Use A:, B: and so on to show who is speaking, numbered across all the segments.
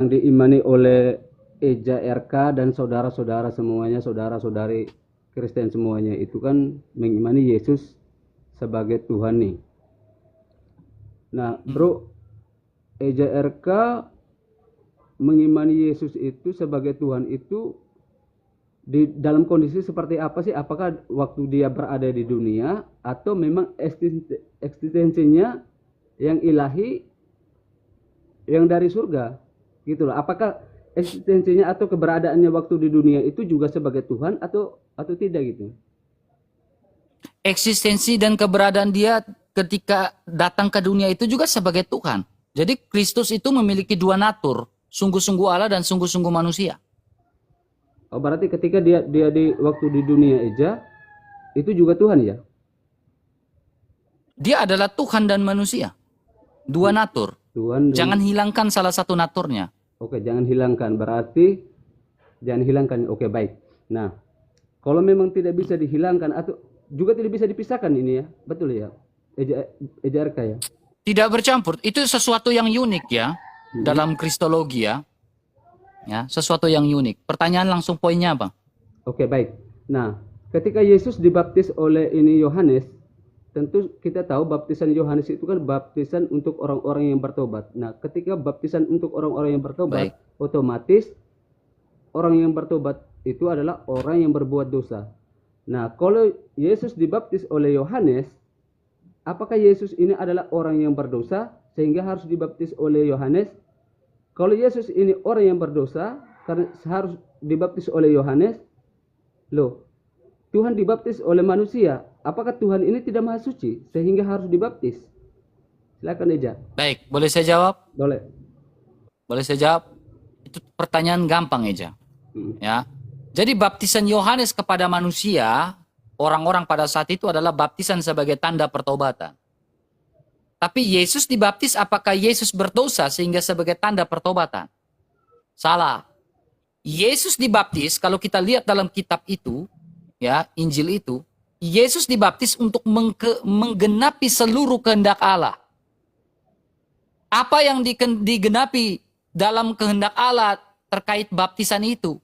A: yang diimani oleh Eja RK dan saudara-saudara semuanya, saudara-saudari Kristen semuanya itu kan mengimani Yesus sebagai Tuhan nih. Nah, bro, Eja RK mengimani Yesus itu sebagai Tuhan itu di dalam kondisi seperti apa sih? Apakah waktu dia berada di dunia atau memang eksistensinya yang ilahi yang dari surga? Gitu loh. Apakah eksistensinya atau keberadaannya waktu di dunia itu juga sebagai Tuhan atau tidak gitu?
B: Eksistensi dan keberadaan dia ketika datang ke dunia itu juga sebagai Tuhan. Jadi Kristus itu memiliki dua natur, sungguh-sungguh Allah dan sungguh-sungguh manusia.
A: Oh, berarti ketika dia di waktu di dunia Eja itu juga Tuhan ya?
B: Dia adalah Tuhan dan manusia. Dua natur.
A: Tuhan.
B: Jangan hilangkan salah satu naturnya.
A: Oke, jangan hilangkan. Berarti jangan hilangkan. Oke, baik. Nah, kalau memang tidak bisa dihilangkan atau juga tidak bisa dipisahkan ini ya, betul ya? Eja RK ya?
B: Tidak bercampur. Itu sesuatu yang unik ya dalam kristologi ya. Ya, sesuatu yang unik. Pertanyaan langsung poinnya apa?
A: Oke, baik. Nah, ketika Yesus dibaptis oleh ini Yohanes, tentu kita tahu baptisan Yohanes itu kan baptisan untuk orang-orang yang bertobat. Nah, ketika baptisan untuk orang-orang yang bertobat, otomatis orang yang bertobat itu adalah orang yang berbuat dosa. Nah, kalau Yesus dibaptis oleh Yohanes, apakah Yesus ini adalah orang yang berdosa sehingga harus dibaptis oleh Yohanes? Kalau Yesus ini orang yang berdosa karena harus dibaptis oleh Yohanes, loh, Tuhan dibaptis oleh manusia. Apakah Tuhan ini tidak maha suci sehingga harus dibaptis? Silakan Eja.
B: Baik, boleh saya jawab?
A: Boleh.
B: Boleh saya jawab? Itu pertanyaan gampang Eja. Ya. Jadi baptisan Yohanes kepada manusia, orang-orang pada saat itu adalah baptisan sebagai tanda pertobatan. Tapi Yesus dibaptis, apakah Yesus berdosa sehingga sebagai tanda pertobatan? Salah. Yesus dibaptis, kalau kita lihat dalam kitab itu, ya, Injil itu, Yesus dibaptis untuk menggenapi seluruh kehendak Allah. Apa yang digenapi dalam kehendak Allah terkait baptisan itu?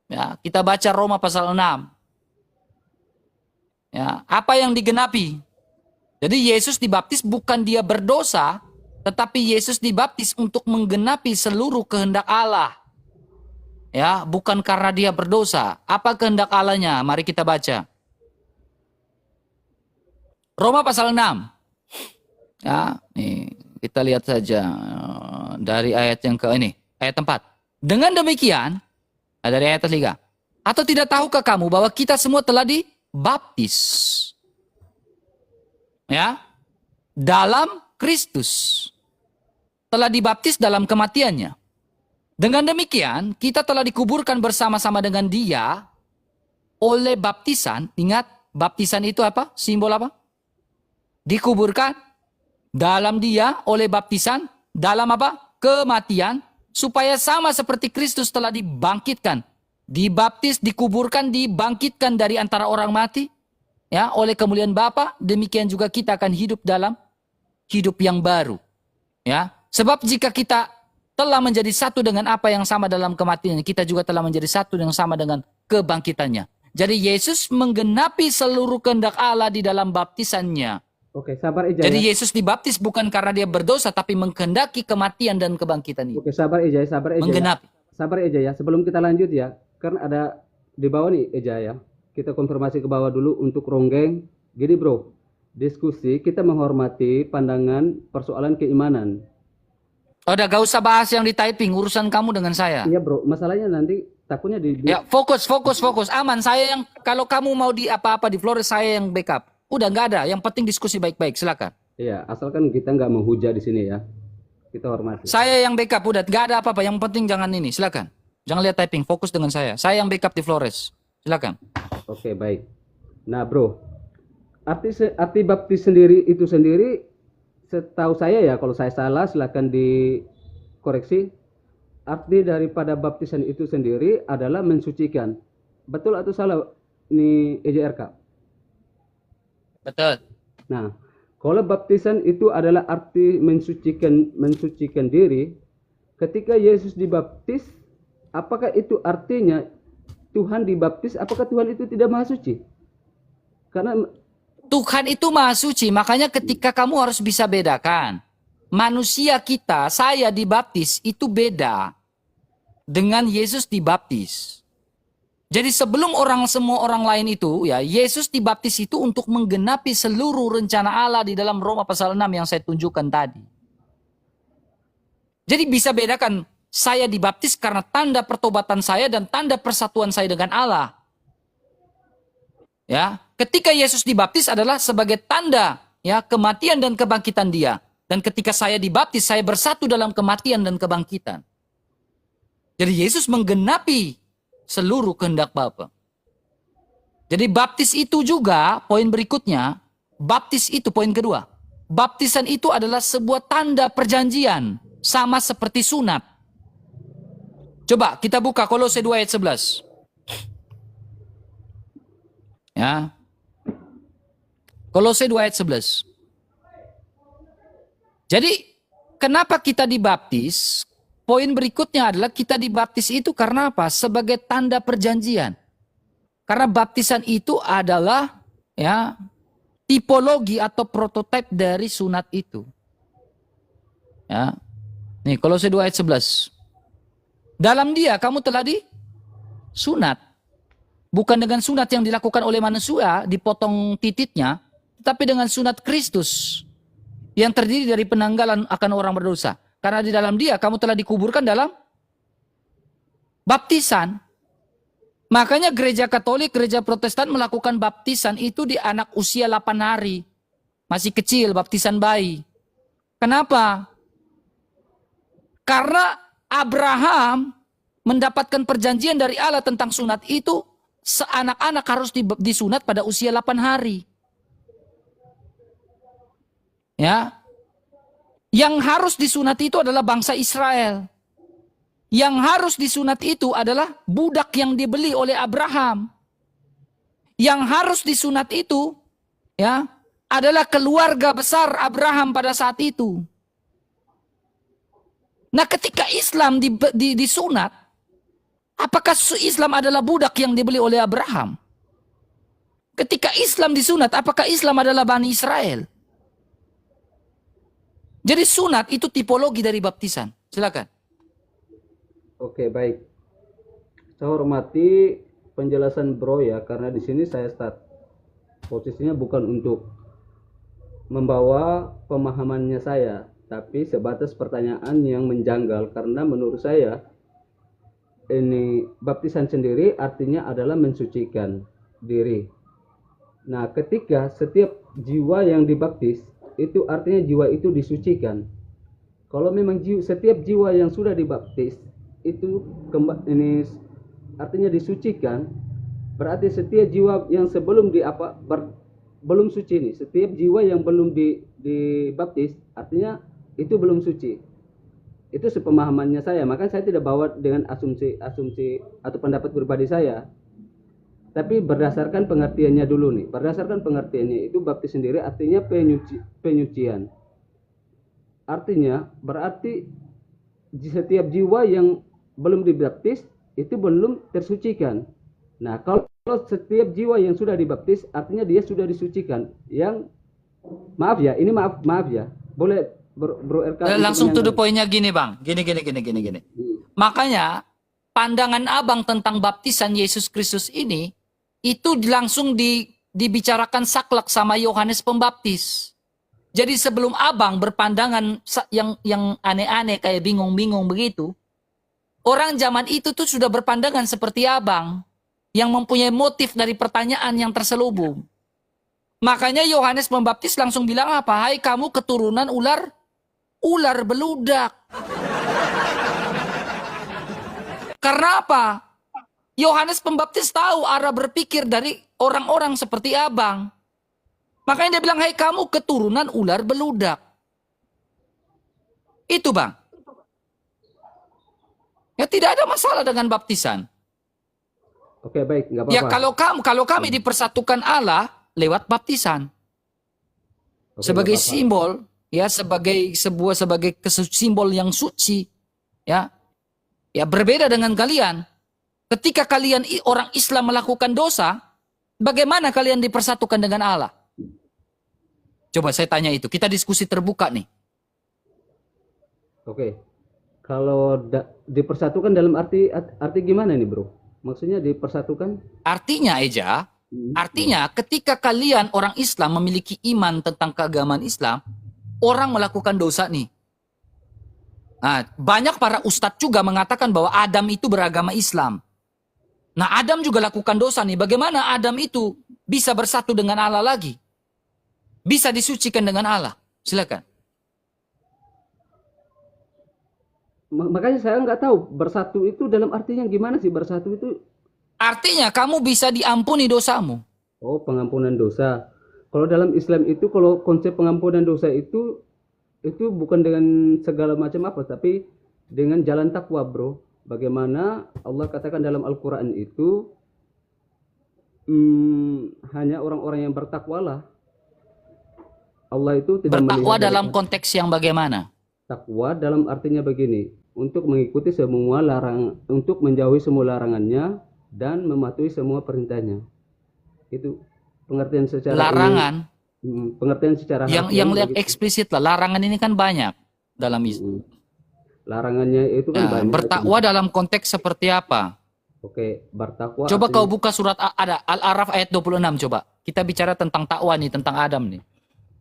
B: Ya, kita baca Roma pasal 6. Ya, apa yang digenapi? Jadi Yesus dibaptis bukan dia berdosa, tetapi Yesus dibaptis untuk menggenapi seluruh kehendak Allah. Ya, bukan karena dia berdosa. Apa kehendak Allahnya? Mari kita baca. Roma pasal 6. Ya, nih, kita lihat saja dari ayat yang ke ini, ayat 4. Dengan demikian, dari ayat 3. Atau tidak tahukah kamu bahwa kita semua telah dibaptis? Ya, dalam Kristus. Telah dibaptis dalam kematiannya. Dengan demikian, kita telah dikuburkan bersama-sama dengan dia oleh baptisan. Ingat, baptisan itu apa? Simbol apa? Dikuburkan dalam dia oleh baptisan. Dalam apa? Kematian. Supaya sama seperti Kristus telah dibangkitkan. Dibaptis, dikuburkan, dibangkitkan dari antara orang mati. Ya, oleh kemuliaan Bapa, demikian juga kita akan hidup dalam hidup yang baru. Ya, sebab jika kita telah menjadi satu dengan apa yang sama dalam kematiannya, kita juga telah menjadi satu yang sama dengan kebangkitannya. Jadi Yesus menggenapi seluruh kehendak Allah di dalam baptisannya.
A: Oke, sabar Eja.
B: Jadi
A: ya?
B: Yesus dibaptis bukan karena dia berdosa, tapi menghendaki kematian dan kebangkitan itu.
A: Oke, sabar Eja, sabar Eja.
B: Menggenapi.
A: Sabar Eja ya. Sebelum kita lanjut ya, kan ada di bawah nih Eja ya. Kita konfirmasi ke bawah dulu untuk Ronggeng. Gini bro, diskusi kita menghormati pandangan persoalan keimanan.
B: Udah gak usah bahas yang di typing, urusan kamu dengan saya.
A: Iya bro, masalahnya nanti takutnya
B: Ya, fokus. Aman, saya yang, kalau kamu mau di apa-apa di Flores, saya yang backup. Udah nggak ada, yang penting diskusi baik-baik, silakan.
A: Iya, asalkan kita nggak menghujat di sini ya. Kita hormati.
B: Saya yang backup, udah nggak ada apa-apa, yang penting jangan ini, silakan. Jangan lihat typing, fokus dengan saya. Saya yang backup di Flores, silakan.
A: Oke, baik. Nah bro, arti baptis sendiri itu sendiri, setahu saya ya, kalau saya salah silakan dikoreksi. Arti daripada baptisan itu sendiri adalah mensucikan. Betul atau salah ini EJRK?
B: Betul.
A: Nah, kalau baptisan itu adalah arti mensucikan diri, ketika Yesus dibaptis, apakah itu artinya Tuhan dibaptis, apakah Tuhan itu tidak maha suci? Karena
B: Tuhan itu maha suci, makanya ketika kamu harus bisa bedakan. Manusia kita, saya dibaptis itu beda dengan Yesus dibaptis. Jadi sebelum semua orang lain itu, ya Yesus dibaptis itu untuk menggenapi seluruh rencana Allah di dalam Roma pasal 6 yang saya tunjukkan tadi. Jadi bisa bedakan, saya dibaptis karena tanda pertobatan saya dan tanda persatuan saya dengan Allah. Ya, ketika Yesus dibaptis adalah sebagai tanda ya kematian dan kebangkitan Dia. Dan ketika saya dibaptis, saya bersatu dalam kematian dan kebangkitan. Jadi Yesus menggenapi seluruh kehendak Bapa. Jadi baptis itu juga, poin berikutnya, baptis itu poin kedua. Baptisan itu adalah sebuah tanda perjanjian, sama seperti sunat. Coba kita buka Kolose 2 ayat 11. Ya. Kolose 2 ayat 11. Jadi, kenapa kita dibaptis? Poin berikutnya adalah kita dibaptis itu karena apa? Sebagai tanda perjanjian. Karena baptisan itu adalah ya tipologi atau prototipe dari sunat itu. Ya. Nih, Kolose 2 ayat 11. Dalam Dia kamu telah disunat. Bukan dengan sunat yang dilakukan oleh manusia, dipotong titiknya, tetapi dengan sunat Kristus yang terdiri dari penanggalan akan orang berdosa. Karena di dalam Dia kamu telah dikuburkan dalam baptisan. Makanya gereja Katolik, gereja Protestan melakukan baptisan itu di anak usia 8 hari. Masih kecil, baptisan bayi. Kenapa? Karena Abraham mendapatkan perjanjian dari Allah tentang sunat itu, seanak-anak harus disunat pada usia 8 hari. Ya. Yang harus disunat itu adalah bangsa Israel. Yang harus disunat itu adalah budak yang dibeli oleh Abraham. Yang harus disunat itu ya adalah keluarga besar Abraham pada saat itu. Nah, ketika Islam disunat, apakah Islam adalah budak yang dibeli oleh Abraham? Ketika Islam disunat, apakah Islam adalah Bani Israel? Jadi sunat itu tipologi dari baptisan. Silakan.
A: Oke, baik. Saya hormati penjelasan Bro ya, karena di sini saya start. Posisinya bukan untuk membawa pemahamannya saya, tapi sebatas pertanyaan yang menjanggal, karena menurut saya ini baptisan sendiri artinya adalah mensucikan diri. Nah, ketika setiap jiwa yang dibaptis itu artinya jiwa itu disucikan. Kalau memang setiap jiwa yang sudah dibaptis itu ini artinya disucikan, berarti setiap jiwa yang sebelum belum suci nih. Setiap jiwa yang belum dibaptis artinya itu belum suci. Itu sepemahamannya saya, maka saya tidak bawa dengan asumsi atau pendapat pribadi saya. Tapi berdasarkan pengertiannya dulu nih. Berdasarkan pengertiannya itu baptis sendiri artinya penyucian. Artinya berarti setiap jiwa yang belum dibaptis itu belum tersucikan. Nah, kalau setiap jiwa yang sudah dibaptis artinya dia sudah disucikan. Yang maaf ya, ini maaf ya. Boleh Bro RK
B: Langsung to the point-nya gini, Bang. Gini. Makanya pandangan Abang tentang baptisan Yesus Kristus ini itu langsung dibicarakan saklek sama Yohanes Pembaptis. Jadi sebelum Abang berpandangan yang aneh-aneh kayak bingung-bingung begitu, orang zaman itu tuh sudah berpandangan seperti Abang yang mempunyai motif dari pertanyaan yang terselubung. Makanya Yohanes Pembaptis langsung bilang apa? Hai kamu keturunan ular beludak. Karena apa? Yohanes Pembaptis tahu arah berpikir dari orang-orang seperti Abang. Makanya dia bilang, hai kamu keturunan ular beludak. Itu Bang. Ya tidak ada masalah dengan baptisan.
A: Oke, baik, nggak apa-apa.
B: Ya kalau kami dipersatukan Allah lewat baptisan.
A: Oke,
B: Sebagai
A: nggak apa-apa.
B: simbol, ya sebagai simbol yang suci. Ya, ya berbeda dengan kalian. Ketika kalian orang Islam melakukan dosa, bagaimana kalian dipersatukan dengan Allah? Coba saya tanya itu. Kita diskusi terbuka nih.
A: Oke. Kalau dipersatukan dalam arti gimana nih, Bro? Maksudnya dipersatukan?
B: Artinya, Eja, artinya ketika kalian orang Islam memiliki iman tentang keagamaan Islam, orang melakukan dosa nih. Nah, banyak para ustadz juga mengatakan bahwa Adam itu beragama Islam. Nah, Adam juga lakukan dosa nih. Bagaimana Adam itu bisa bersatu dengan Allah lagi? Bisa disucikan dengan Allah? Silakan.
A: Makanya saya nggak tahu bersatu itu dalam artinya gimana sih bersatu itu?
B: Artinya kamu bisa diampuni dosamu.
A: Oh, pengampunan dosa. Kalau dalam Islam itu, kalau konsep pengampunan dosa itu bukan dengan segala macam apa, tapi dengan jalan takwa, Bro. Bagaimana Allah katakan dalam Al-Quran itu, hanya orang-orang yang bertakwalah. Allah itu tidak
B: Bertakwa
A: melihat
B: dalam konteks yang bagaimana?
A: takwa dalam artinya begini, untuk mengikuti semua larangan, untuk menjauhi semua larangannya dan mematuhi semua perintahnya. Itu pengertian secara
B: Larangan.
A: pengertian secara
B: yang lihat eksplisit lah. Larangan ini kan banyak dalam Islam.
A: Larangannya itu kan banyak.
B: Bertakwa dalam konteks seperti apa?
A: Oke, bertakwa.
B: Coba kau buka surat ada Al-Araf ayat 26 coba. Kita bicara tentang takwa nih, tentang Adam nih.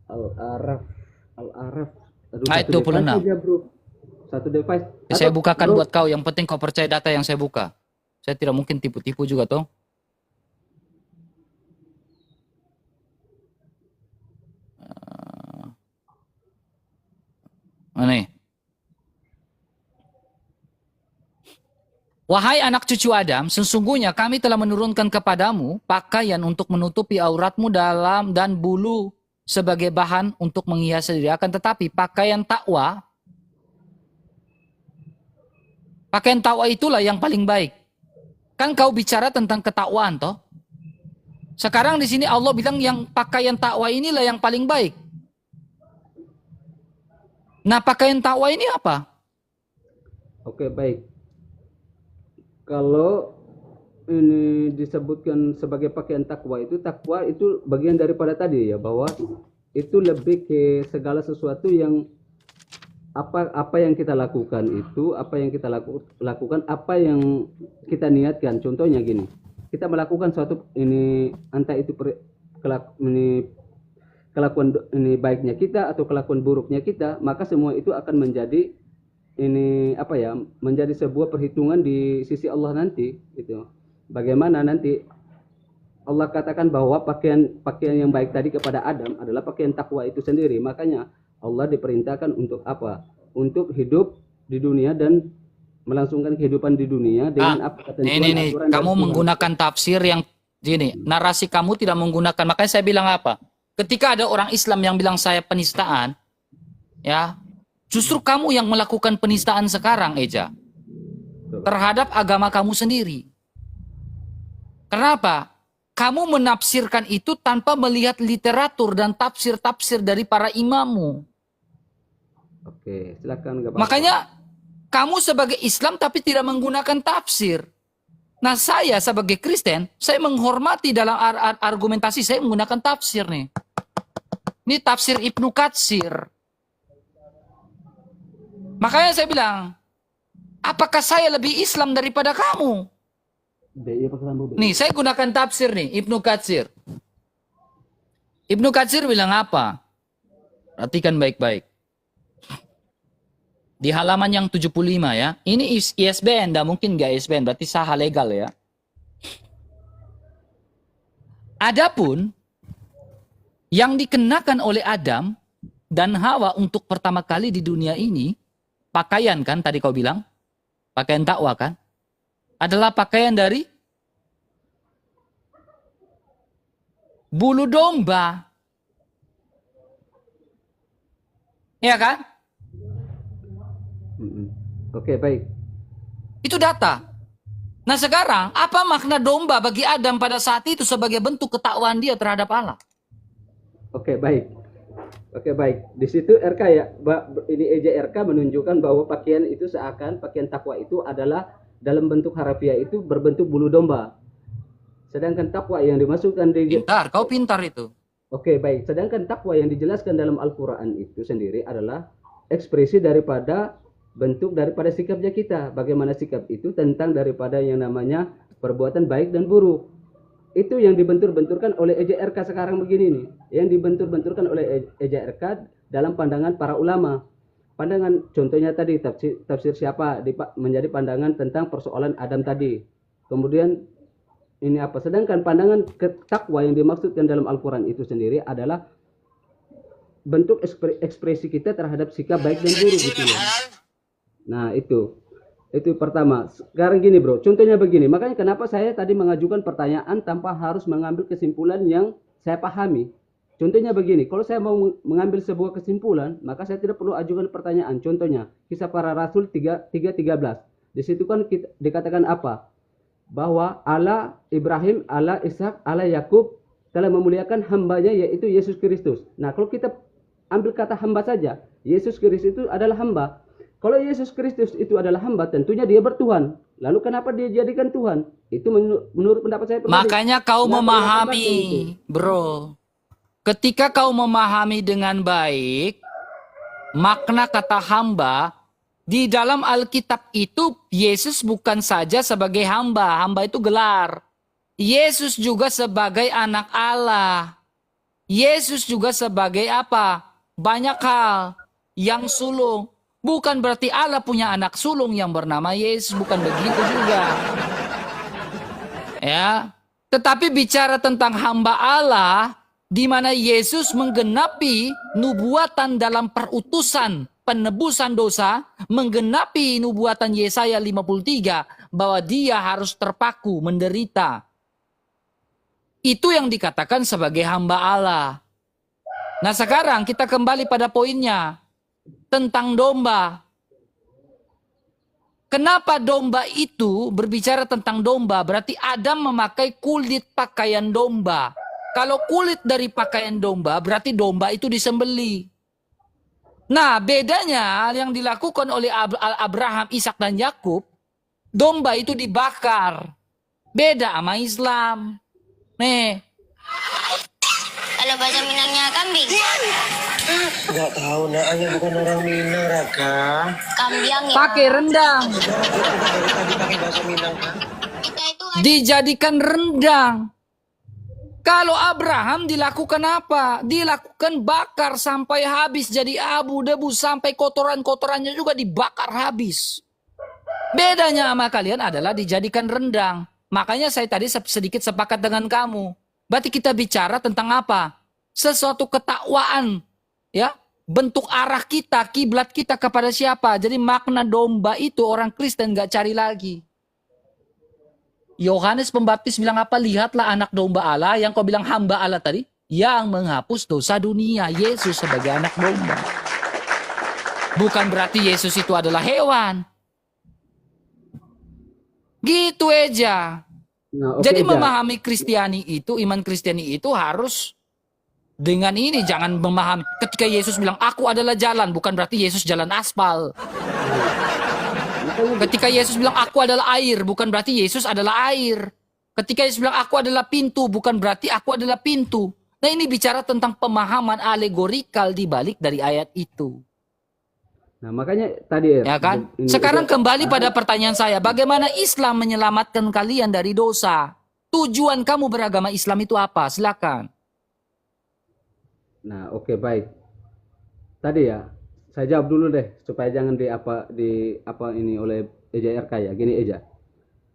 A: Al-Araf.
B: Ayat 26.
A: Aja, Bro. Satu device.
B: Saya bukakan buat kau, yang penting kau percaya data yang saya buka. Saya tidak mungkin tipu-tipu juga toh. Nih. Wahai anak cucu Adam, sesungguhnya kami telah menurunkan kepadamu pakaian untuk menutupi auratmu dalam dan bulu sebagai bahan untuk menghias diri. Akan tetapi pakaian takwa itulah yang paling baik. Kan kau bicara tentang ketakwaan toh? Sekarang di sini Allah bilang yang pakaian takwa inilah yang paling baik. Nah, pakaian takwa ini apa?
A: Oke, baik. Kalau ini disebutkan sebagai pakaian takwa itu bagian daripada tadi ya, bahwa itu lebih ke segala sesuatu yang apa yang kita lakukan itu, apa yang kita lakukan, apa yang kita niatkan. Contohnya gini, kita melakukan suatu ini, entah itu kelakuan ini baiknya kita atau kelakuan buruknya kita, maka semua itu akan menjadi ini menjadi sebuah perhitungan di sisi Allah nanti gitu. Bagaimana nanti Allah katakan bahwa pakaian yang baik tadi kepada Adam adalah pakaian takwa itu sendiri. Makanya Allah diperintahkan untuk apa? Untuk hidup di dunia dan melangsungkan kehidupan di dunia dengan apa ketentuan
B: ini
A: aturan.
B: Kamu menggunakan tafsir yang gini, narasi kamu tidak menggunakan. Makanya saya bilang apa? Ketika ada orang Islam yang bilang saya penistaan, ya, justru kamu yang melakukan penistaan sekarang, Eja, terhadap agama kamu sendiri. Kenapa? Kamu menafsirkan itu tanpa melihat literatur dan tafsir-tafsir dari para imammu.
A: Oke, silakan.
B: Makanya kamu sebagai Islam tapi tidak menggunakan tafsir. Nah, saya sebagai Kristen, saya menghormati dalam argumentasi saya menggunakan tafsir nih. Ini tafsir Ibnu Katsir. Makanya saya bilang, apakah saya lebih Islam daripada kamu? Nih, saya gunakan tafsir nih, Ibnu Katsir. Ibnu Katsir bilang apa? Perhatikan baik-baik. Di halaman yang 75 ya. Ini ISBN, dah mungkin nggak ISBN, berarti sah legal ya. Adapun yang dikenakan oleh Adam dan Hawa untuk pertama kali di dunia ini, pakaian kan tadi kau bilang, pakaian takwa kan, adalah pakaian dari bulu domba. Iya kan?
A: Oke, baik.
B: Itu data. Nah sekarang, apa makna domba bagi Adam pada saat itu sebagai bentuk ketakwaan dia terhadap Allah?
A: Oke, baik. Oke, baik. Di situ RK ya, ini EJRK menunjukkan bahwa pakaian itu seakan pakaian takwa itu adalah dalam bentuk harafiah itu berbentuk bulu domba. Sedangkan takwa yang dimasukkan di
B: Pintar, kau pintar itu.
A: Oke, baik. Sedangkan takwa yang dijelaskan dalam Al-Qur'an itu sendiri adalah ekspresi daripada bentuk daripada sikapnya kita. Bagaimana sikap itu tentang daripada yang namanya perbuatan baik dan buruk. Itu yang dibentur-benturkan oleh EJRK sekarang begini nih, yang dibentur-benturkan oleh EJRK dalam pandangan para ulama. Pandangan contohnya tadi tafsir siapa menjadi pandangan tentang persoalan Adam tadi. Kemudian ini apa? Sedangkan pandangan takwa yang dimaksudkan dalam Al-Qur'an itu sendiri adalah bentuk ekspresi kita terhadap sikap baik dan buruk gitu ya. Nah, itu pertama. Sekarang gini bro, contohnya begini. Makanya kenapa saya tadi mengajukan pertanyaan tanpa harus mengambil kesimpulan yang saya pahami. Contohnya begini, kalau saya mau mengambil sebuah kesimpulan, maka saya tidak perlu ajukan pertanyaan. Contohnya, Kisah Para Rasul 3:13. Di situ kan dikatakan apa? Bahwa Allah Ibrahim, Allah Ishak, Allah Yakub telah memuliakan hambanya yaitu Yesus Kristus. Nah, kalau kita ambil kata hamba saja, Yesus Kristus itu adalah hamba. Kalau Yesus Kristus itu adalah hamba, tentunya dia bertuhan. Lalu kenapa dia jadikan Tuhan? Itu menurut pendapat saya pribadi.
B: Makanya kau memahami, bro. Ketika kau memahami dengan baik makna kata hamba, di dalam Alkitab itu Yesus bukan saja sebagai hamba. Hamba itu gelar. Yesus juga sebagai anak Allah. Yesus juga sebagai apa? Banyak hal yang sulung. Bukan berarti Allah punya anak sulung yang bernama Yesus, bukan begitu juga. Ya, tetapi bicara tentang hamba Allah, di mana Yesus menggenapi nubuatan dalam perutusan penebusan dosa, menggenapi nubuatan Yesaya 53 bahwa dia harus terpaku menderita. Itu yang dikatakan sebagai hamba Allah. Nah, sekarang kita kembali pada poinnya. Tentang domba. Kenapa domba itu berbicara tentang domba? Berarti Adam memakai kulit pakaian domba. Kalau kulit dari pakaian domba, berarti domba itu disembeli. Nah, bedanya yang dilakukan oleh Abraham, Ishak, dan Yakub, domba itu dibakar. Beda sama Islam. Nih.
C: Kalau bahasa Minangnya kambing.
D: Nggak tahu, nak. Ayah bukan orang Minang, Raka.
C: Kambiang ya.
B: Pakai rendang.
D: Dari tadi pakai bahasa Minang, kan?
C: Kita itu
B: Dijadikan rendang. Kalau Abraham dilakukan apa? Dilakukan bakar sampai habis jadi abu, debu, sampai kotoran-kotorannya juga dibakar habis. Bedanya sama kalian adalah dijadikan rendang. Makanya saya tadi sedikit sepakat dengan kamu. Berarti kita bicara tentang apa? Sesuatu ketakwaan. Ya, bentuk arah kita, kiblat kita kepada siapa. Jadi makna domba itu orang Kristen gak cari lagi. Yohanes Pembaptis bilang apa? Lihatlah anak domba Allah, yang kau bilang hamba Allah tadi, yang menghapus dosa dunia. Yesus sebagai anak domba. Bukan berarti Yesus itu adalah hewan. Gitu aja.
A: Nah,
B: Jadi
A: ja.
B: memahami Kristiani itu, iman Kristiani itu harus dengan ini. Jangan memahami ketika Yesus bilang aku adalah jalan, bukan berarti Yesus jalan aspal. Ketika Yesus bilang aku adalah air, bukan berarti Yesus adalah air. Ketika Yesus bilang aku adalah pintu, bukan berarti aku adalah pintu. Nah, ini bicara tentang pemahaman alegorikal di balik dari ayat itu.
A: Nah, makanya tadi
B: Ya kan? Sekarang kembali pada pertanyaan saya, bagaimana Islam menyelamatkan kalian dari dosa? Tujuan kamu beragama Islam itu apa? Silakan.
A: Nah, oke, baik. Tadi ya, saya jawab dulu deh supaya jangan di apa ini oleh EJRK ya. Gini Eja.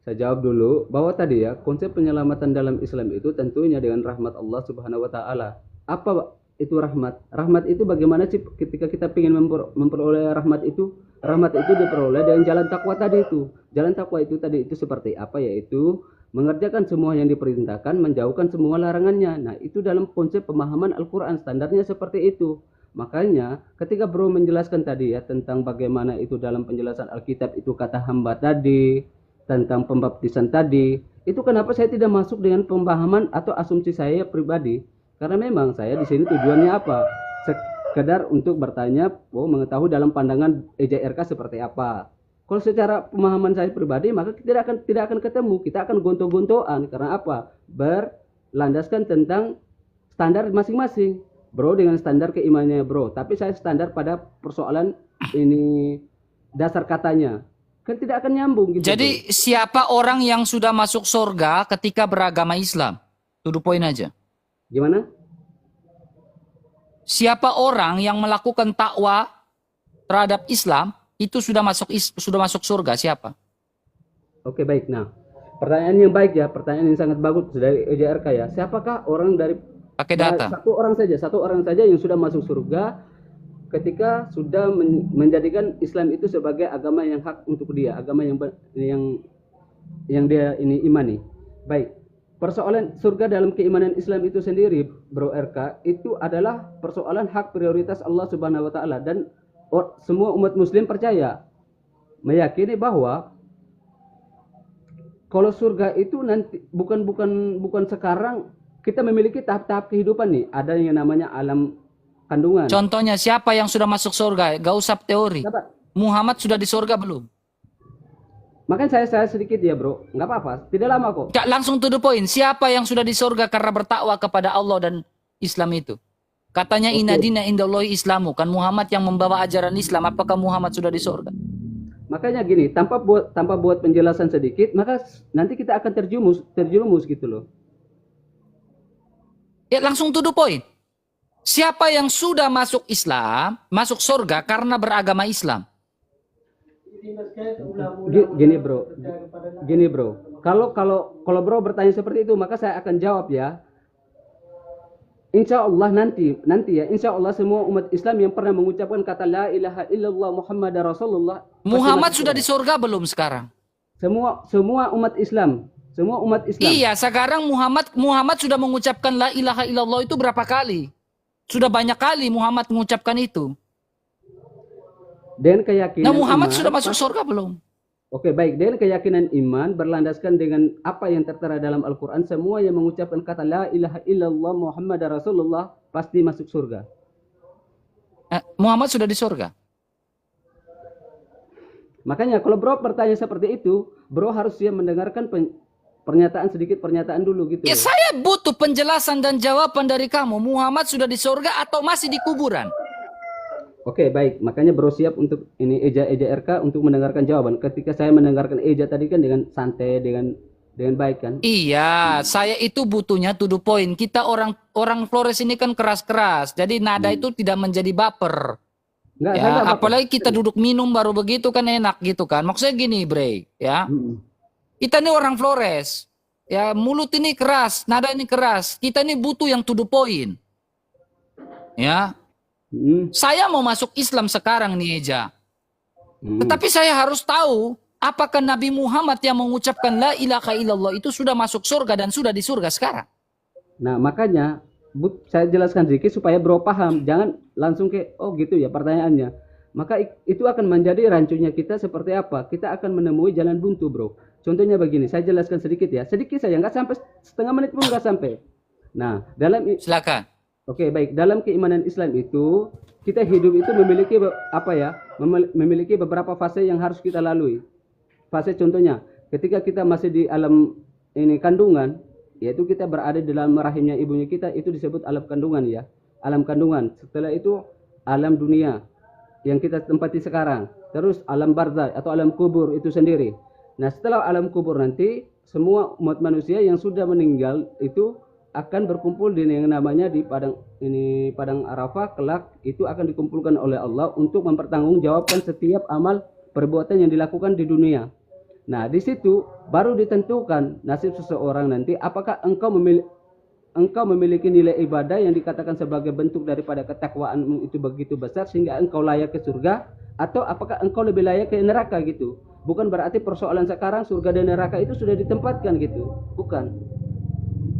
A: Saya jawab dulu bahwa tadi ya, konsep penyelamatan dalam Islam itu tentunya dengan rahmat Allah Subhanahu wa taala. Apa itu rahmat? Rahmat itu bagaimana sih ketika kita ingin memperoleh rahmat itu? Rahmat itu diperoleh dengan jalan takwa tadi itu. Jalan takwa itu tadi itu seperti apa? Yaitu mengerjakan semua yang diperintahkan, menjauhkan semua larangannya. Nah, itu dalam konsep pemahaman Al-Qur'an, standarnya seperti itu. Makanya ketika bro menjelaskan tadi ya tentang bagaimana itu dalam penjelasan Alkitab itu kata hamba tadi, tentang pembaptisan tadi, itu kenapa saya tidak masuk dengan pemahaman atau asumsi saya pribadi? Karena memang saya di sini tujuannya apa? sekedar untuk bertanya, mengetahui dalam pandangan EJRK seperti apa. Kalau secara pemahaman saya pribadi, maka kita tidak akan ketemu, kita akan gontok-gontokan. Karena apa? Berlandaskan tentang standar masing-masing. Bro dengan standar keimanannya bro, tapi saya standar pada persoalan ini dasar katanya. Kan tidak akan nyambung gitu.
B: Jadi siapa orang yang sudah masuk surga ketika beragama Islam? To the point aja.
A: Gimana?
B: Siapa orang yang melakukan takwa terhadap Islam itu sudah masuk surga? Siapa?
A: Oke, baik. Nah, pertanyaan yang baik ya, pertanyaan yang sangat bagus dari EJRK ya. Siapakah orang dari
B: Pakai data.
A: satu orang saja yang sudah masuk surga ketika sudah menjadikan Islam itu sebagai agama yang hak untuk dia, agama yang dia ini imani. Baik. Persoalan surga dalam keimanan Islam itu sendiri, Bro RK, itu adalah persoalan hak prioritas Allah Subhanahu wa taala, dan semua umat muslim percaya, meyakini bahwa kalau surga itu nanti bukan sekarang. Kita memiliki tahap-tahap kehidupan nih. Ada yang namanya alam kandungan.
B: Contohnya siapa yang sudah masuk surga? Gak usah teori.
A: Siapa?
B: Muhammad sudah di surga belum?
A: Makanya saya sedikit ya bro. Nggak apa-apa. Tidak lama kok.
B: Langsung to the point. Siapa yang sudah di surga karena bertakwa kepada Allah dan Islam itu? Katanya inadina indallahi Islamu. Kan Muhammad yang membawa ajaran Islam. Apakah Muhammad sudah di surga?
A: Makanya gini. Tanpa buat penjelasan sedikit. Maka nanti kita akan terjerumus gitu loh.
B: Ya langsung to the point. Siapa yang sudah masuk Islam, masuk surga karena beragama Islam?
A: Gini bro. Kalau bro bertanya seperti itu, maka saya akan jawab ya. Insya Allah nanti ya, insya Allah semua umat Islam yang pernah mengucapkan kata la ilaha illallah Muhammad Rasulullah.
B: Muhammad sudah di surga belum sekarang?
A: Semua umat Islam. Semua umat Islam.
B: Iya, sekarang Muhammad sudah mengucapkan la ilaha illallah itu berapa kali? Sudah banyak kali Muhammad mengucapkan itu.
A: Dan keyakinan
B: Nah, Muhammad
A: iman,
B: sudah masuk surga belum?
A: Oke, baik. Dan keyakinan iman berlandaskan dengan apa yang tertera dalam Al-Quran. Semua yang mengucapkan kata la ilaha illallah Muhammad Rasulullah pasti masuk surga.
B: Muhammad sudah di surga.
A: Makanya kalau bro bertanya seperti itu, bro harus siap mendengarkan pernyataan dulu gitu.
B: Ya saya butuh penjelasan dan jawaban dari kamu. Muhammad sudah di surga atau masih di kuburan?
A: Oke, baik. Makanya bro siap untuk ini Eja RK untuk mendengarkan jawaban. Ketika saya mendengarkan Eja tadi kan dengan santai, dengan baik kan?
B: Iya, saya itu butuhnya to the point. Kita orang Flores ini kan keras-keras. Jadi nada itu tidak menjadi baper.
A: Enggak,
B: Ya, apalagi kita duduk minum baru begitu kan enak gitu kan. Maksudnya gini, Bre, ya. Kita ini orang Flores. Ya, mulut ini keras, nada ini keras. Kita ini butuh yang to the point. Ya. Saya mau masuk Islam sekarang nih, Eja. Tetapi saya harus tahu apakah Nabi Muhammad yang mengucapkan la ilaha illallah itu sudah masuk surga dan sudah di surga sekarang.
A: Nah, makanya saya jelaskan sedikit supaya bro paham. Jangan langsung oh gitu ya pertanyaannya. Maka itu akan menjadi rancunya kita seperti apa. Kita akan menemui jalan buntu bro. Contohnya begini, saya jelaskan sedikit ya. Sedikit saja, nggak sampai setengah menit pun nggak sampai. Nah,
B: Silakan.
A: Oke, baik. Dalam keimanan Islam itu, kita hidup itu memiliki memiliki beberapa fase yang harus kita lalui. Fase contohnya, ketika kita masih di alam ini kandungan, yaitu kita berada di dalam rahimnya ibunya kita, itu disebut alam kandungan ya. Alam kandungan. Setelah itu alam dunia yang kita tempati sekarang. Terus alam barzakh atau alam kubur itu sendiri. Nah, setelah alam kubur nanti, semua umat manusia yang sudah meninggal itu akan berkumpul di yang namanya di padang Arafah. Kelak itu akan dikumpulkan oleh Allah untuk mempertanggungjawabkan setiap amal perbuatan yang dilakukan di dunia. Nah, di situ baru ditentukan nasib seseorang nanti, apakah engkau memiliki nilai ibadah yang dikatakan sebagai bentuk daripada ketakwaanmu itu begitu besar sehingga engkau layak ke surga, atau apakah engkau lebih layak ke neraka gitu. Bukan berarti persoalan sekarang surga dan neraka itu sudah ditempatkan gitu. Bukan.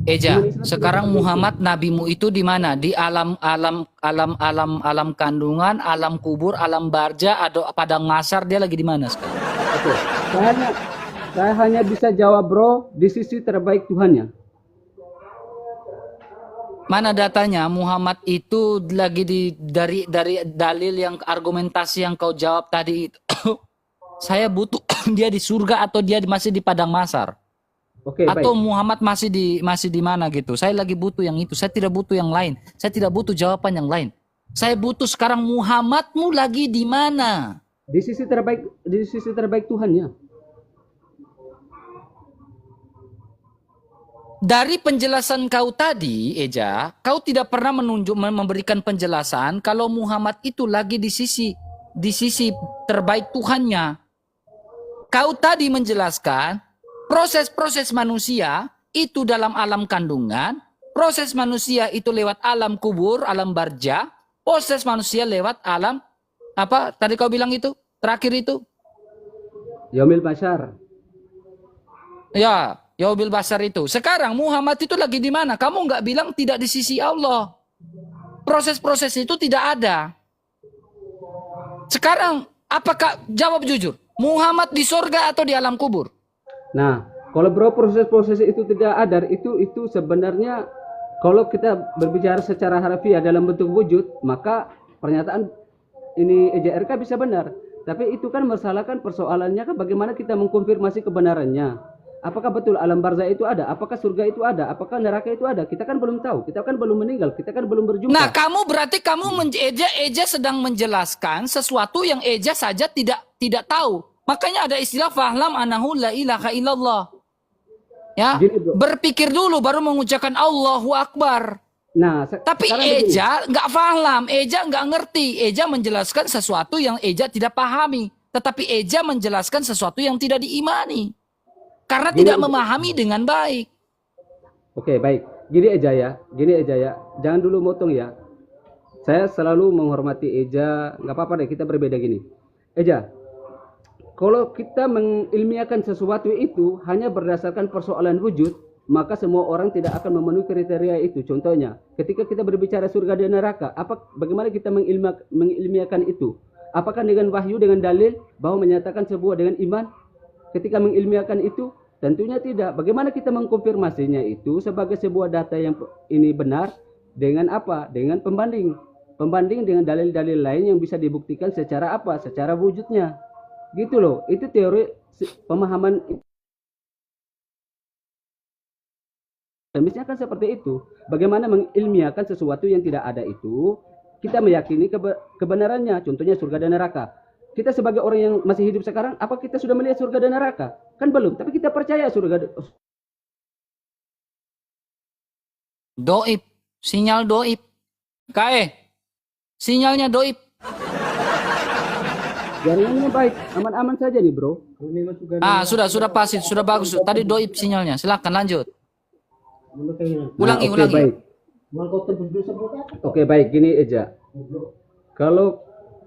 B: Eja, sekarang Muhammad nabimu itu di mana? Di alam kandungan, alam kubur, alam barja, atau padang ngasar, dia lagi di mana sekarang?
A: Oke. Saya hanya bisa jawab bro di sisi terbaik Tuhannya.
B: Mana datanya Muhammad itu lagi dari dalil yang argumentasi yang kau jawab tadi itu. Saya butuh dia di surga atau dia masih di padang mahsyar.
A: Oke,
B: Atau
A: baik.
B: Muhammad masih di mana gitu. Saya lagi butuh yang itu. Saya tidak butuh yang lain. Saya tidak butuh jawaban yang lain. Saya butuh sekarang Muhammadmu lagi di mana?
A: Di sisi terbaik Tuhannya.
B: Dari penjelasan kau tadi, Eja, kau tidak pernah memberikan penjelasan kalau Muhammad itu lagi di sisi terbaik Tuhannya. Kau tadi menjelaskan proses-proses manusia itu dalam alam kandungan, proses manusia itu lewat alam kubur, alam barja, proses manusia lewat alam apa? Tadi kau bilang itu terakhir itu?
A: Yaumil Mahsyar.
B: Ya, Yaubil Basar itu. Sekarang Muhammad itu lagi di mana? Kamu nggak bilang tidak di sisi Allah. Proses-proses itu tidak ada. Sekarang, apakah, jawab jujur, Muhammad di surga atau di alam kubur?
A: Nah, kalau bro proses-proses itu tidak ada, itu sebenarnya kalau kita berbicara secara harfiah dalam bentuk wujud, maka pernyataan ini EJRK bisa benar. Tapi itu kan masalahkan persoalannya kan bagaimana kita mengkonfirmasi kebenarannya. Apakah betul alam barzah itu ada? Apakah surga itu ada? Apakah neraka itu ada? Kita kan belum tahu. Kita kan belum meninggal. Kita kan belum berjumpa.
B: Nah, kamu berarti Eja sedang menjelaskan sesuatu yang Eja saja tidak tahu. Makanya ada istilah fahlam anahu la ilaha illallah. Ya,
A: Gini, bro.
B: berpikir dulu baru mengucapkan Allahu Akbar.
A: Nah,
B: Tapi Eja nggak paham, Eja nggak ngerti. Eja menjelaskan sesuatu yang Eja tidak pahami. Tetapi Eja menjelaskan sesuatu yang tidak diimani. Karena tidak memahami dengan baik.
A: Oke, baik. Gini Eja ya. Jangan dulu motong ya. Saya selalu menghormati Eja. Nggak apa-apa deh, kita berbeda gini. Eja, kalau kita mengilmiahkan sesuatu itu hanya berdasarkan persoalan wujud, maka semua orang tidak akan memenuhi kriteria itu. Contohnya, ketika kita berbicara surga dan neraka, bagaimana kita mengilmiahkan itu? Apakah dengan wahyu, dengan dalil, bahwa menyatakan sebuah dengan iman? Ketika mengilmiahkan itu, tentunya tidak. Bagaimana kita mengkonfirmasinya itu sebagai sebuah data yang ini benar dengan apa? Dengan pembanding. Pembanding dengan dalil-dalil lain yang bisa dibuktikan secara apa? Secara wujudnya. Gitu loh. Itu teori pemahaman. Misalnya kan seperti itu. Bagaimana mengilmiahkan sesuatu yang tidak ada itu, kita meyakini kebenarannya. Contohnya surga dan neraka. Kita sebagai orang yang masih hidup sekarang, apa kita sudah melihat surga dan neraka? Kan belum, tapi kita percaya surga.
B: Doib, sinyal doib. Sinyalnya doib.
A: Jaringannya baik, aman-aman saja nih bro.
B: Sudah pasti, sudah bagus. Tadi doib sinyalnya, silakan lanjut. Ulangi.
A: Baik. Oke, baik, gini Eja. Kalau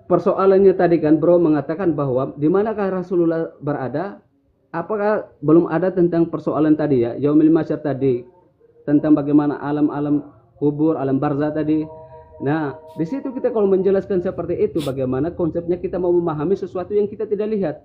A: persoalannya tadi kan bro mengatakan bahwa di manakah Rasulullah berada? Apakah belum ada tentang persoalan tadi ya, Yaumil Mahsyar tadi, tentang bagaimana alam-alam kubur, alam barzah tadi. Nah, di situ kita kalau menjelaskan seperti itu, bagaimana konsepnya kita mau memahami sesuatu yang kita tidak lihat.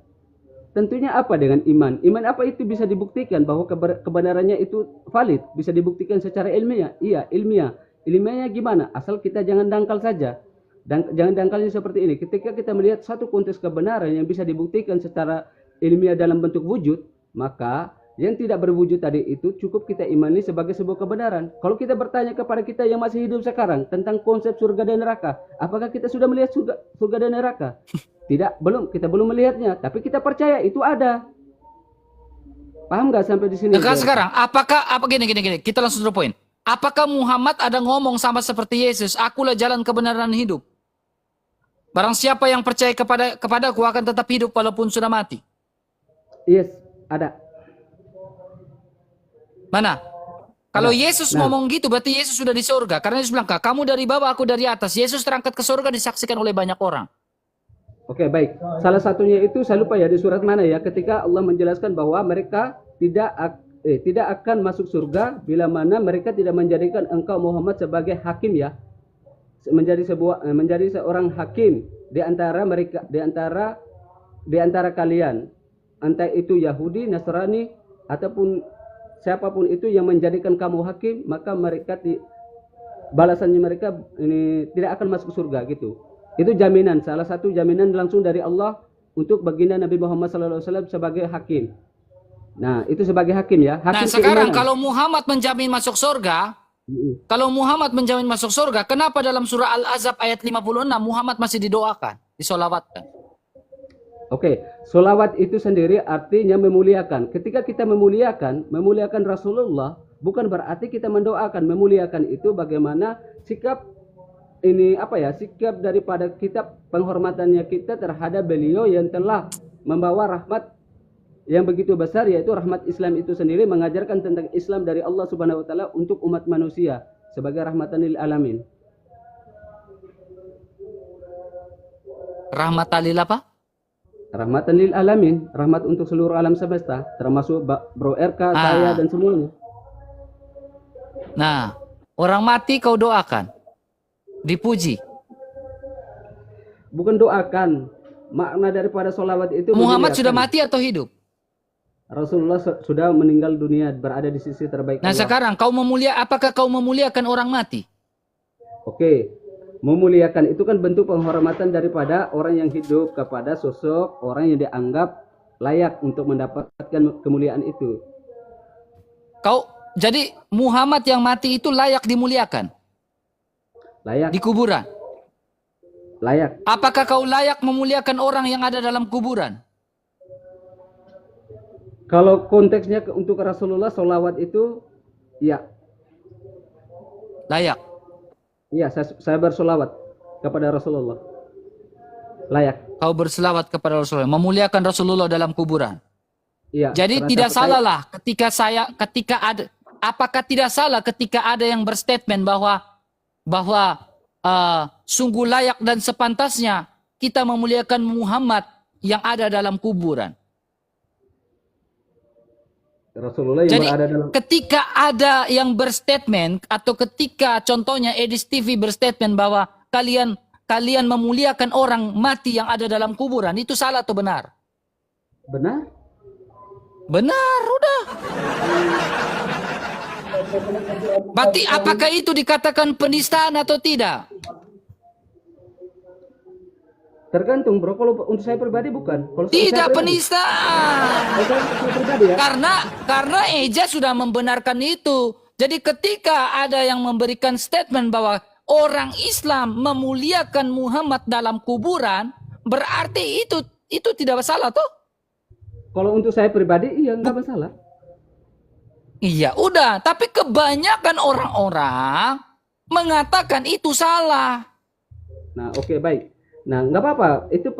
A: Tentunya apa dengan iman? Iman apa itu bisa dibuktikan bahwa kebenarannya itu valid, bisa dibuktikan secara ilmiah? Iya, ilmiah. Ilmiahnya gimana? Asal kita jangan dangkal saja. Dan jangan dangkalnya seperti ini. Ketika kita melihat satu konteks kebenaran yang bisa dibuktikan secara ilmiah dalam bentuk wujud, maka yang tidak berwujud tadi itu cukup kita imani sebagai sebuah kebenaran. Kalau kita bertanya kepada kita yang masih hidup sekarang tentang konsep surga dan neraka, apakah kita sudah melihat surga dan neraka? Tidak, belum. Kita belum melihatnya, tapi kita percaya itu ada. Paham nggak sampai di sini?
B: Sekarang, gini, kita langsung to the point. Apakah Muhammad ada ngomong sama seperti Yesus, akulah jalan kebenaran hidup? Barang siapa yang percaya kepadaku akan tetap hidup walaupun sudah mati.
A: Yes, ada.
B: Mana? Kalau Yesus ngomong gitu, berarti Yesus sudah di surga. Karena Yesus bilang, kamu dari bawah, aku dari atas. Yesus terangkat ke surga disaksikan oleh banyak orang.
A: Oke, baik. Salah satunya itu, saya lupa ya, di surat mana ya, ketika Allah menjelaskan bahwa mereka tidak akan masuk surga bila mana mereka tidak menjadikan engkau Muhammad sebagai hakim ya. Menjadi seorang hakim di antara mereka, di antara kalian, entah itu Yahudi, Nasrani ataupun siapapun itu yang menjadikan kamu hakim, maka mereka balasannya mereka ini tidak akan masuk surga gitu. Itu jaminan, salah satu jaminan langsung dari Allah untuk baginda Nabi Muhammad SAW sebagai hakim. Nah, itu sebagai hakim ya.
B: Nah,
A: Hakim
B: sekarang
A: keimanan.
B: kalau Muhammad menjamin masuk surga, kenapa dalam surah Al-Ahzab ayat 56 Muhammad masih didoakan, disolawatkan?
A: Oke, solawat itu sendiri artinya memuliakan. Ketika kita memuliakan Rasulullah, bukan berarti kita mendoakan. Memuliakan itu bagaimana sikap ini sikap daripada kita, penghormatannya kita terhadap beliau yang telah membawa rahmat yang begitu besar, yaitu rahmat Islam itu sendiri, mengajarkan tentang Islam dari Allah Subhanahu wa taala untuk umat manusia sebagai rahmatan lil alamin.
B: Rahmatan lil apa?
A: Rahmatan lil alamin, rahmat untuk seluruh alam semesta, termasuk Bro RK, saya dan semuanya.
B: Nah, orang mati kau doakan, dipuji.
A: Bukan doakan, makna daripada solawat itu
B: Muhammad sudah
A: memuliakan.
B: mati atau hidup?
A: Rasulullah sudah meninggal dunia, berada di sisi terbaik
B: Nah,
A: Allah.
B: sekarang apakah kau memuliakan orang mati?
A: Oke, memuliakan itu kan bentuk penghormatan daripada orang yang hidup kepada sosok orang yang dianggap layak untuk mendapatkan kemuliaan itu.
B: Jadi Muhammad yang mati itu layak dimuliakan
A: Layak,
B: di kuburan.
A: layak.
B: Apakah kau layak memuliakan orang yang ada dalam kuburan?
A: Kalau konteksnya untuk Rasulullah, solawat itu, ya,
B: Layak.
A: ya, saya bersolawat kepada Rasulullah. Layak.
B: Kau berselawat kepada Rasulullah, memuliakan Rasulullah dalam kuburan.
A: Iya.
B: Jadi
A: karena
B: tidak
A: saya-
B: salah lah apakah tidak salah ketika ada yang berstatement bahwa sungguh layak dan sepantasnya kita memuliakan Muhammad yang ada dalam kuburan.
A: Rasulullah yang
B: Jadi
A: berada dalam.
B: ketika ada yang berstatement atau ketika contohnya Edis TV berstatement bahwa kalian memuliakan orang mati yang ada dalam kuburan, itu salah atau benar?
A: Benar?
B: Benar, udah. Berarti apakah itu dikatakan penistaan atau tidak?
A: Tergantung bro, kalau untuk saya pribadi bukan. Kalau saya
B: Tidak
A: pribadi-
B: penistaan.
A: Kalau saya pribadi ya.
B: Karena Eja sudah membenarkan itu. Jadi ketika ada yang memberikan statement bahwa orang Islam memuliakan Muhammad dalam kuburan, berarti itu tidak masalah toh?
A: Kalau untuk saya pribadi, iya nggak masalah.
B: Iya, udah. Tapi kebanyakan orang-orang mengatakan itu salah.
A: Nah, oke, baik. Nah, nggak apa-apa. Itu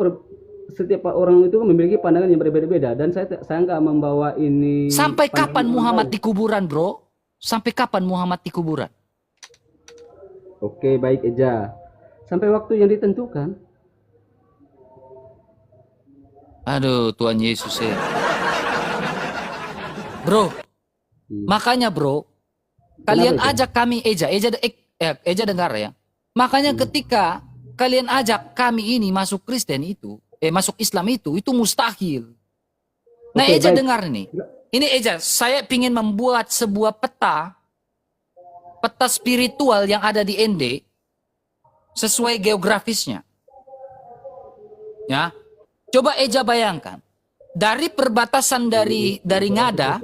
A: setiap orang itu memiliki pandangan yang berbeda-beda, dan saya nggak membawa ini.
B: Sampai
A: pandangan
B: kapan
A: orang
B: Muhammad
A: lain.
B: di kuburan, bro? Sampai kapan Muhammad di kuburan?
A: Oke, baik Eja. Sampai waktu yang ditentukan.
B: Aduh, Tuhan Yesus ya. Bro, makanya bro, kalian
A: Kenapa itu?
B: ajak kami Eja dengar ya. Makanya ketika kalian ajak kami ini masuk Kristen masuk Islam itu mustahil. Nah,
A: Oke,
B: Eja
A: baik.
B: dengar nih. Ini Eja, saya ingin membuat sebuah peta spiritual yang ada di ND sesuai geografisnya. Ya. Coba Eja bayangkan. Dari perbatasan dari Ngada,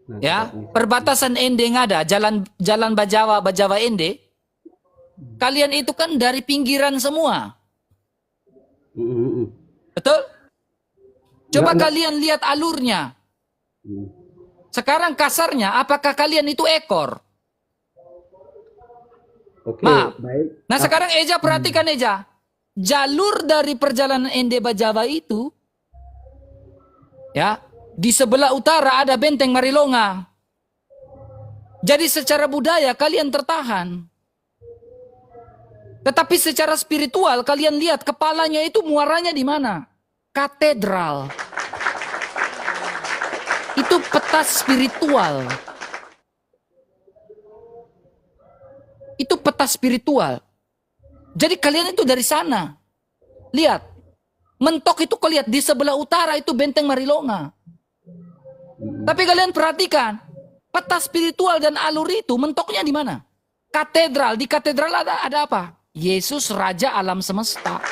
A: Nah,
B: ya, perbatasan ND Ngada, jalan Bajawa ND, kalian itu kan dari pinggiran semua. Betul? Coba
A: Enggak.
B: kalian lihat alurnya.
A: Mm.
B: Sekarang kasarnya, apakah kalian itu ekor?
A: Oke,
B: Maaf.
A: baik.
B: Nah, sekarang Eja perhatikan Eja. Jalur dari perjalanan ND Bajawa itu, ya, di sebelah utara ada benteng Marilonga. Jadi secara budaya kalian tertahan. Tetapi secara spiritual kalian lihat kepalanya itu muaranya di mana? Katedral. Itu peta spiritual. Itu peta spiritual. Jadi kalian itu dari sana. Lihat. Mentok itu kau lihat di sebelah utara itu benteng Marilonga. Tapi kalian perhatikan. Peta spiritual dan alur itu mentoknya di mana? katedral. Di katedral ada apa? Yesus Raja alam semesta.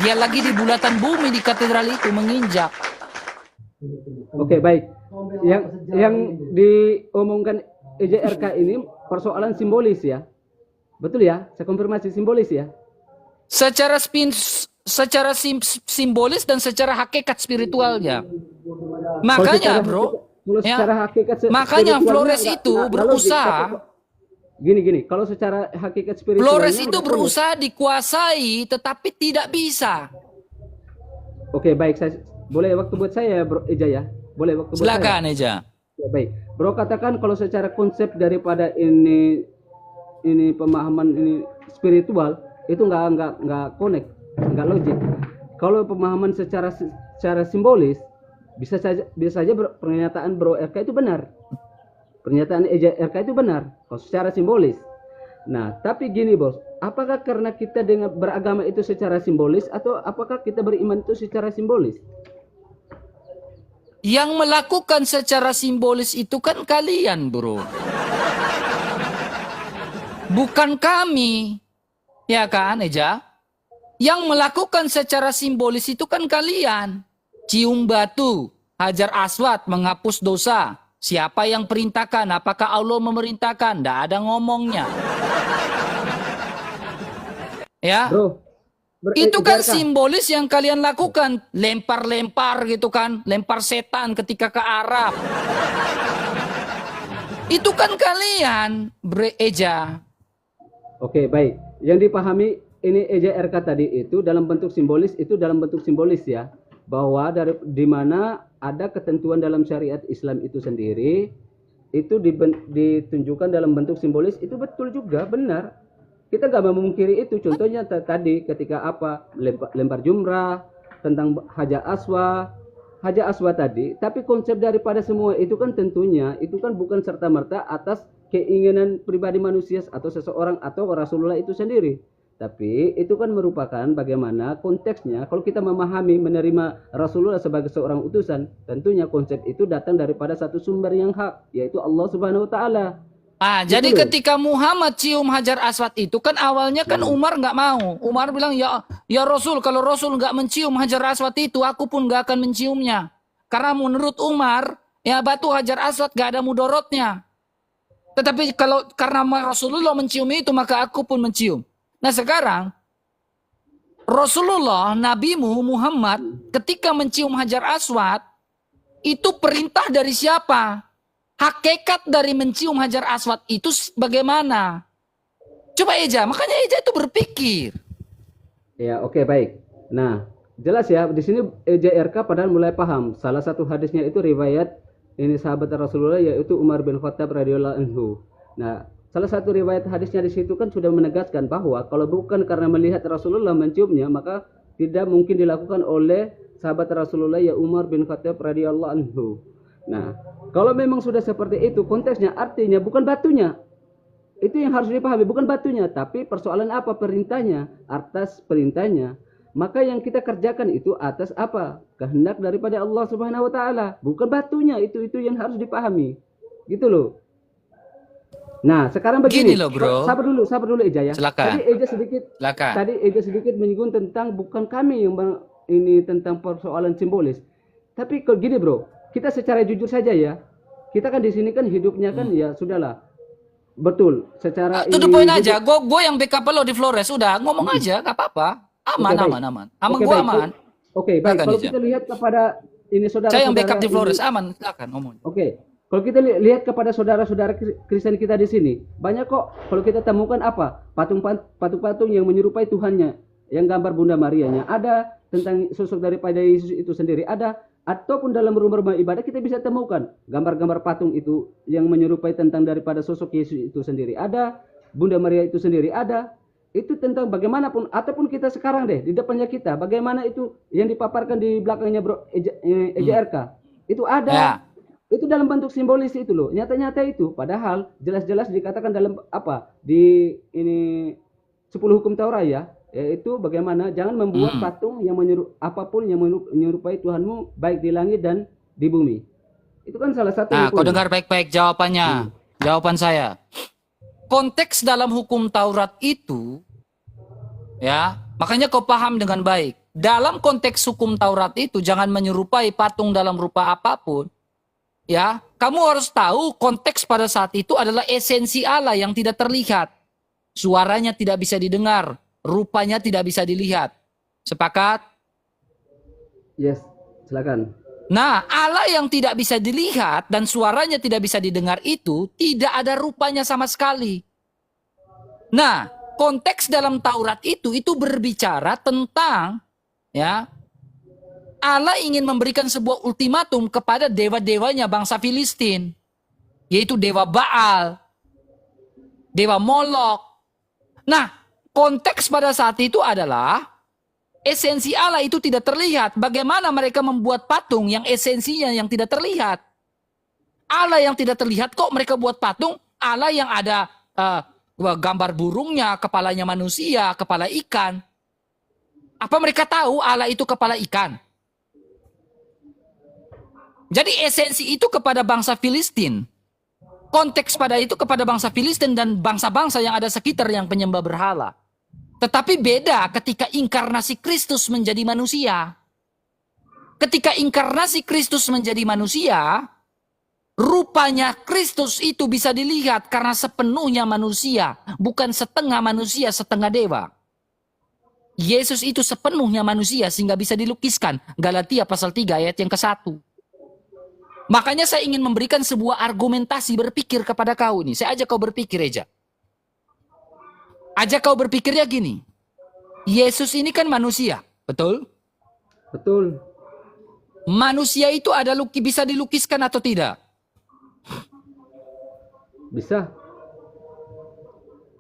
B: Dia lagi di bulatan bumi di katedral itu menginjak.
A: Oke, baik. Yang diomongkan EJRK ini persoalan simbolis ya. Betul ya? Saya konfirmasi simbolis ya.
B: Secara simbolis dan secara hakikat spiritualnya. Makanya, bro. Makanya Flores itu berusaha.
A: Gini. Kalau secara hakikat spiritualnya.
B: Flores itu berusaha dikuasai, tetapi tidak bisa.
A: Oke, baik. Boleh waktu buat saya, Bro Eja ya? Boleh waktu buat
B: Silakan,
A: saya?
B: Eja.
A: Ya, baik. Bro katakan kalau secara konsep daripada ini pemahaman ini spiritual itu nggak connect, nggak logik. Kalau pemahaman secara simbolis bisa saja pernyataan Bro RK itu benar. Pernyataan Eja RK itu benar kalau secara simbolis. Nah, tapi gini bos, apakah karena kita dengan beragama itu secara simbolis atau apakah kita beriman itu secara simbolis?
B: Yang melakukan secara simbolis itu kan kalian, bro. Bukan kami. Ya kan, Eja? Yang melakukan secara simbolis itu kan kalian. Cium batu, hajar aswad, menghapus dosa. Siapa yang perintahkan? Apakah Allah memerintahkan? Tidak ada ngomongnya. Ya.
A: Bro,
B: Itu kan simbolis yang kalian lakukan. Lempar-lempar gitu kan. Lempar setan ketika ke Arab. Itu kan kalian, Eja.
A: Oke, baik. Yang dipahami ini Eja RK tadi itu dalam bentuk simbolis ya. Bahwa di mana ada ketentuan dalam syariat Islam itu sendiri itu ditunjukkan dalam bentuk simbolis itu betul juga, benar. Kita nggak memungkiri itu. Contohnya tadi ketika lempar jumrah, tentang hajar aswa tadi. Tapi konsep daripada semua itu kan tentunya itu kan bukan serta-merta atas keinginan pribadi manusia atau seseorang atau Rasulullah itu sendiri. Tapi itu kan merupakan bagaimana konteksnya. Kalau kita memahami menerima Rasulullah sebagai seorang utusan, tentunya konsep itu datang daripada satu sumber yang hak, yaitu Allah Subhanahu wa taala.
B: Jadi ketika Muhammad cium hajar aswad itu kan awalnya kan Umar nggak mau. Umar bilang ya Rasul, kalau Rasul nggak mencium hajar aswad itu, aku pun nggak akan menciumnya. Karena menurut Umar, ya batu hajar aswad nggak ada mudorotnya. Tetapi karena Rasulullah mencium itu, maka aku pun mencium. Nah sekarang Rasulullah, nabimu Muhammad, ketika mencium hajar aswad, itu perintah dari siapa? Hakikat dari mencium hajar aswad itu bagaimana? Coba Eja, makanya Eja itu berpikir.
A: Ya, oke, baik. Nah, jelas ya, di sini Eja RK padahal mulai paham. Salah satu hadisnya itu riwayat ini sahabat Rasulullah yaitu Umar bin Khattab radhiyallahu anhu. Nah, salah satu riwayat hadisnya di situ kan sudah menegaskan bahwa kalau bukan karena melihat Rasulullah menciumnya, maka tidak mungkin dilakukan oleh sahabat Rasulullah ya Umar bin Khattab radhiyallahu anhu. Nah, kalau memang sudah seperti itu konteksnya, artinya bukan batunya. Itu yang harus dipahami, bukan batunya, tapi persoalan apa perintahnya, atas perintahnya. Maka yang kita kerjakan itu atas apa? Kehendak daripada Allah Subhanahu wa taala, bukan batunya. Itu yang harus dipahami. Gitu loh. Nah, sekarang begini.
B: Gini loh, bro.
A: Sabar dulu Eja ya.
B: Silakan.
A: Tadi Eja sedikit menyinggung tentang bukan kami yang ini tentang persoalan simbolis. Tapi kalau gini, bro, kita secara jujur saja ya. Kita kan di sini kan hidupnya kan ya sudahlah. Betul, secara
B: to the point aja. Gue yang backup lo di Flores, udah ngomong aja, gak apa-apa. Aman. Gue aman.
A: Oke, baik. Kalau kita lihat kepada ini saudara.
B: Saya yang backup di Flores, aman. Silakan ngomong.
A: Oke. Kalau kita lihat kepada saudara-saudara Kristen kita di sini, banyak kok kalau kita temukan apa? Patung-patung yang menyerupai Tuhannya, yang gambar Bunda Marianya. Ada tentang sosok daripada Yesus itu sendiri ada, ataupun dalam rumah-rumah ibadah kita bisa temukan gambar-gambar patung itu yang menyerupai tentang daripada sosok Yesus itu sendiri ada, Bunda Maria itu sendiri ada. Itu tentang bagaimanapun, ataupun kita sekarang deh di depannya kita, bagaimana itu yang dipaparkan di belakangnya Bro EJRK itu ada. Ya. Itu dalam bentuk simbolis itu loh, nyata-nyata itu. Padahal jelas-jelas dikatakan dalam apa di ini 10 hukum Taurat ya, yaitu bagaimana jangan membuat patung yang apapun yang menyerupai Tuhanmu baik di langit dan di bumi. Itu kan salah satu.
B: Nah, kau dengar baik-baik jawabannya. Jawaban saya. konteks dalam hukum Taurat itu, ya, makanya kau paham dengan baik. Dalam konteks hukum Taurat itu, jangan menyerupai patung dalam rupa apapun. Ya, kamu harus tahu konteks pada saat itu adalah esensi Allah yang tidak terlihat. Suaranya tidak bisa didengar, rupanya tidak bisa dilihat. Sepakat?
A: Yes, silakan.
B: Nah, Allah yang tidak bisa dilihat dan suaranya tidak bisa didengar itu tidak ada rupanya sama sekali. Nah, konteks dalam Taurat itu berbicara tentang, ya, Allah ingin memberikan sebuah ultimatum kepada dewa-dewanya bangsa Filistin, yaitu dewa Baal, dewa Molok. Nah, konteks pada saat itu adalah esensi Allah itu tidak terlihat. Bagaimana mereka membuat patung yang esensinya yang tidak terlihat? Allah yang tidak terlihat kok mereka buat patung? Allah yang ada gambar burungnya, kepalanya manusia, kepala ikan. Apa mereka tahu Allah itu kepala ikan? Jadi esensi itu kepada bangsa Filistin. Konteks pada itu kepada bangsa Filistin dan bangsa-bangsa yang ada sekitar yang penyembah berhala. Tetapi beda ketika inkarnasi Kristus menjadi manusia. Ketika inkarnasi Kristus menjadi manusia, rupanya Kristus itu bisa dilihat karena sepenuhnya manusia, bukan setengah manusia, setengah dewa. Yesus itu sepenuhnya manusia sehingga bisa dilukiskan. Galatia pasal 3 ayat yang ke-1. Makanya saya ingin memberikan sebuah argumentasi berpikir kepada kau ini. Saya ajak kau berpikir aja. Ajak kau berpikirnya gini. Yesus ini kan manusia, betul?
A: Betul.
B: Manusia itu ada bisa dilukiskan atau tidak?
A: Bisa.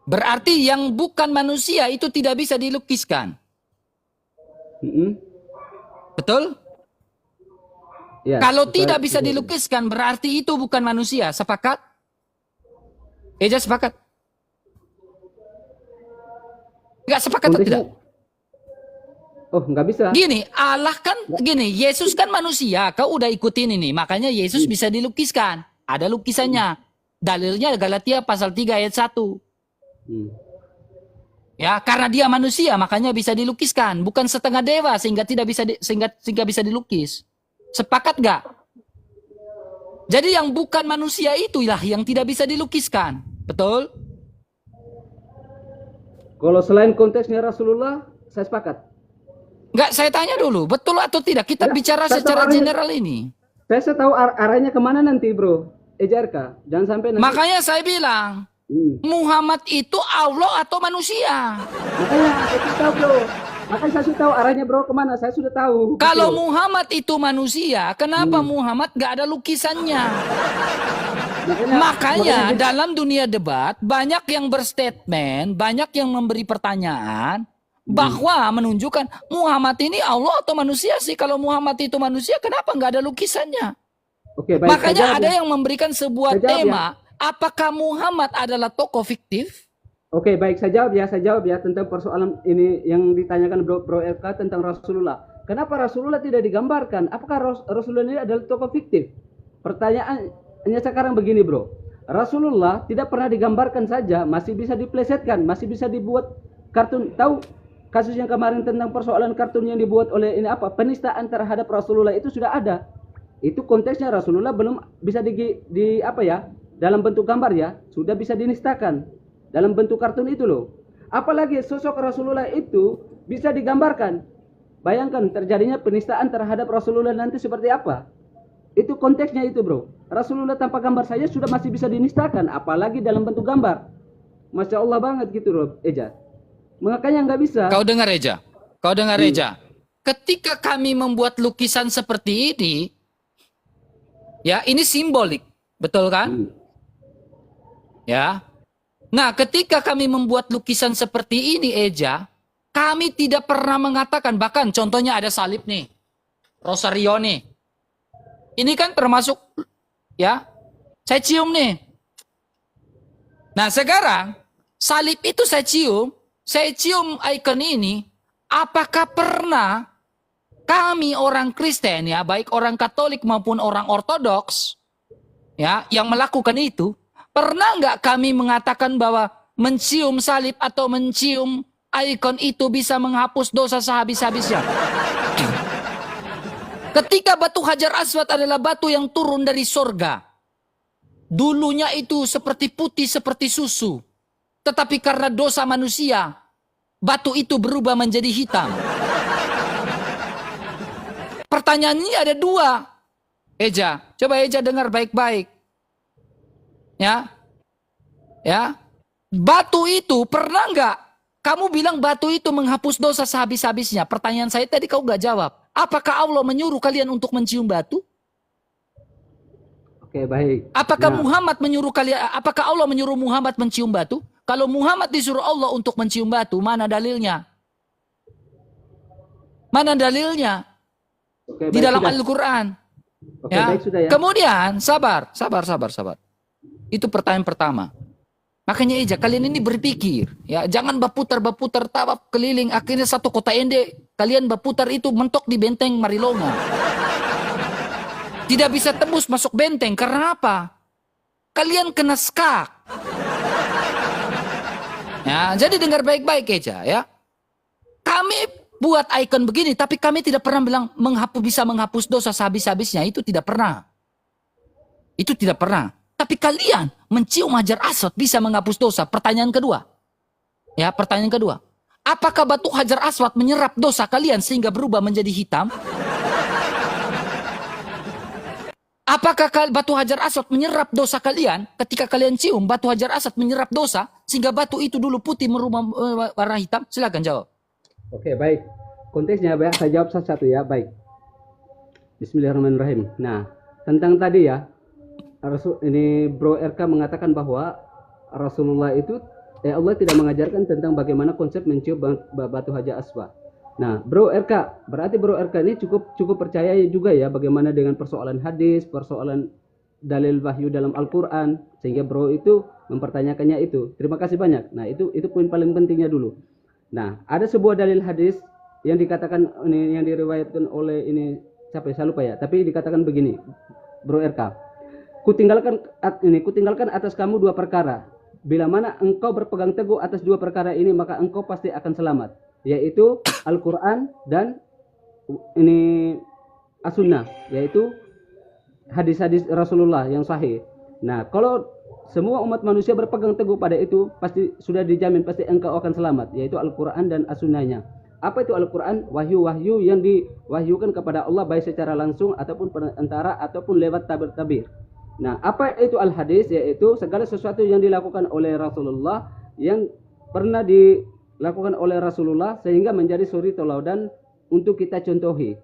B: Berarti yang bukan manusia itu tidak bisa dilukiskan. Betul?
A: Ya,
B: Kalau
A: betul.
B: tidak bisa dilukiskan berarti itu bukan manusia. Sepakat? Eja sepakat? Enggak sepakat atau tidak?
A: Oh, nggak bisa.
B: Gini, Allah kan, gini, Yesus kan manusia. Kau udah ikutin ini. Makanya Yesus bisa dilukiskan. Ada lukisannya. Dalilnya Galatia pasal 3 ayat 1. Ya, karena dia manusia makanya bisa dilukiskan. Bukan setengah dewa sehingga tidak bisa sehingga bisa dilukis. Sepakat gak? Jadi yang bukan manusia itulah yang tidak bisa dilukiskan. Betul?
A: Kalau selain konteksnya Rasulullah, saya sepakat.
B: Enggak, saya tanya dulu, betul atau tidak? Kita bicara secara general ini.
A: Saya tahu arahnya kemana nanti, bro. Ejarka, jangan sampai nanti.
B: Makanya saya bilang, Muhammad itu Allah atau manusia?
A: Makanya saya sudah tahu, bro. Makanya saya sudah tahu arahnya, bro, kemana. Saya sudah tahu.
B: Kalau
A: betul.
B: Muhammad itu manusia, kenapa Muhammad gak ada lukisannya? Makanya dalam dunia debat, banyak yang berstatement, banyak yang memberi pertanyaan, bahwa menunjukkan Muhammad ini Allah atau manusia sih? Kalau Muhammad itu manusia, kenapa nggak ada lukisannya?
A: Oke, baik,
B: makanya ada yang memberikan sebuah tema, apakah Muhammad adalah tokoh fiktif?
A: Oke, baik, saya jawab ya tentang persoalan ini yang ditanyakan Bro LK tentang Rasulullah. Kenapa Rasulullah tidak digambarkan? Apakah Rasulullah ini adalah tokoh fiktif? Pertanyaannya sekarang begini, Bro. Rasulullah tidak pernah digambarkan saja, masih bisa diplesetkan, masih bisa dibuat kartun. Tahu kasus yang kemarin tentang persoalan kartun yang dibuat oleh ini apa? Penistaan terhadap Rasulullah itu sudah ada. Itu konteksnya Rasulullah belum bisa di apa ya? Dalam bentuk gambar ya, sudah bisa dinistakan dalam bentuk kartun itu loh. Apalagi sosok Rasulullah itu bisa digambarkan. Bayangkan terjadinya penistaan terhadap Rasulullah nanti seperti apa? Itu konteksnya itu, bro. Rasulullah tanpa gambar saja sudah masih bisa dinistakan, apalagi dalam bentuk gambar. Masya Allah banget gitu, bro, Eja. Makanya nggak bisa.
B: Kau dengar, Eja. Kau dengar, Eja. Ketika kami membuat lukisan seperti ini, ya, ini simbolik, betul kan? Ya. Nah, ketika kami membuat lukisan seperti ini, Eja, kami tidak pernah mengatakan, bahkan contohnya ada salib nih, rosario nih. Ini kan termasuk, ya, saya cium nih. Nah, sekarang salib itu saya cium ikon ini, apakah pernah kami orang Kristen, ya, baik orang Katolik maupun orang Ortodoks, ya, yang melakukan itu, Pernah nggak kami mengatakan bahwa mencium salib atau mencium ikon itu bisa menghapus dosa sehabis-habisnya? Ketika batu Hajar Aswad adalah batu yang turun dari sorga. Dulunya itu seperti putih seperti susu. Tetapi karena dosa manusia, batu itu berubah menjadi hitam. Pertanyaannya ada dua. Eja, coba Eja dengar baik-baik. Ya. Ya. Batu itu pernah nggak kamu bilang batu itu menghapus dosa sehabis-habisnya? Pertanyaan saya tadi kau nggak jawab. Apakah Allah menyuruh kalian untuk mencium batu?
A: Oke, baik.
B: Apakah
A: Nah,
B: Muhammad menyuruh kalian? Apakah Allah menyuruh Muhammad mencium batu? Kalau Muhammad disuruh Allah untuk mencium batu, mana dalilnya? Mana dalilnya?
A: oke,
B: Di
A: baik,
B: dalam
A: sudah.
B: Al-Quran.
A: Oke,
B: Ya.
A: baik sudah ya.
B: Kemudian sabar. Itu pertanyaan pertama. Makanya Eja, kalian ini berpikir, ya, jangan berputar tawaf keliling, akhirnya satu kota ende, kalian berputar itu mentok di benteng Marilonga. Tidak bisa tembus masuk benteng, karena apa? Kalian kena skak. Ya, jadi dengar baik-baik Eja, ya. Kami buat ikon begini, tapi kami tidak pernah bilang bisa menghapus dosa sehabis-habisnya, itu tidak pernah. Itu tidak pernah. Tapi kalian mencium Hajar Aswad bisa menghapus dosa. Pertanyaan kedua. Ya, pertanyaan kedua. Apakah batu Hajar Aswad menyerap dosa kalian sehingga berubah menjadi hitam? Apakah batu Hajar Aswad menyerap dosa kalian ketika kalian cium batu Hajar Aswad menyerap dosa sehingga batu itu dulu putih merubah warna hitam? Silakan jawab.
A: Oke, baik. Konteksnya ya, saya jawab satu-satu ya, baik. Bismillahirrahmanirrahim. Nah, tentang tadi ya, ini Bro RK mengatakan bahwa Rasulullah itu Allah tidak mengajarkan tentang bagaimana konsep mencium batu Hajar Aswad. Nah, Bro RK, berarti Bro RK ini cukup percaya juga ya bagaimana dengan persoalan hadis, persoalan dalil wahyu dalam Al-Qur'an, sehingga Bro itu mempertanyakannya itu. Terima kasih banyak. Nah, itu poin paling pentingnya dulu. Nah, ada sebuah dalil hadis yang dikatakan ini yang diriwayatkan oleh ini siapa ya, saya lupa ya, tapi dikatakan begini, Bro RK. Kutinggalkan atas kamu dua perkara. Bila mana engkau berpegang teguh atas dua perkara ini, maka engkau pasti akan selamat, yaitu Al-Qur'an dan ini As-Sunnah, yaitu hadis-hadis Rasulullah yang sahih. Nah, kalau semua umat manusia berpegang teguh pada itu, pasti sudah dijamin pasti engkau akan selamat, yaitu Al-Qur'an dan As-Sunnahnya. Apa itu Al-Qur'an? Wahyu-wahyu yang diwahyukan kepada Allah baik secara langsung ataupun perantara ataupun lewat tabir-tabir. Nah, apa itu al-hadis? Yaitu segala sesuatu yang dilakukan oleh Rasulullah, yang pernah dilakukan oleh Rasulullah sehingga menjadi suri tauladan untuk kita contohi.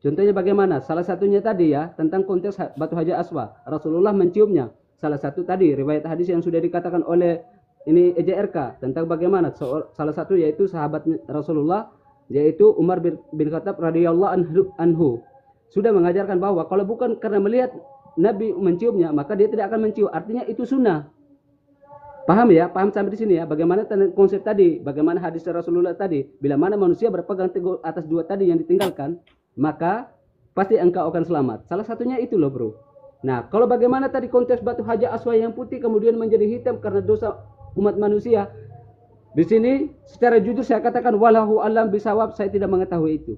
A: Contohnya bagaimana? Salah satunya tadi ya, tentang konteks batu Hajar Aswad. Rasulullah menciumnya. Salah satu tadi riwayat hadis yang sudah dikatakan oleh ini EJRK tentang bagaimana salah satu yaitu sahabat Rasulullah, yaitu Umar bin Khattab radhiyallahu anhu, sudah mengajarkan bahwa kalau bukan karena melihat Nabi menciumnya, maka dia tidak akan mencium. Artinya itu sunnah. Paham ya? Paham sampai di sini ya? Bagaimana konsep tadi? Bagaimana hadis Rasulullah tadi? Bila mana manusia berpegang teguh atas dua tadi yang ditinggalkan, maka pasti engkau akan selamat. Salah satunya itu loh, Bro. Nah, kalau bagaimana tadi konteks batu Hajar Aswad yang putih kemudian menjadi hitam karena dosa umat manusia? Di sini secara jujur saya katakan wallahu alam bisawab, saya tidak mengetahui itu.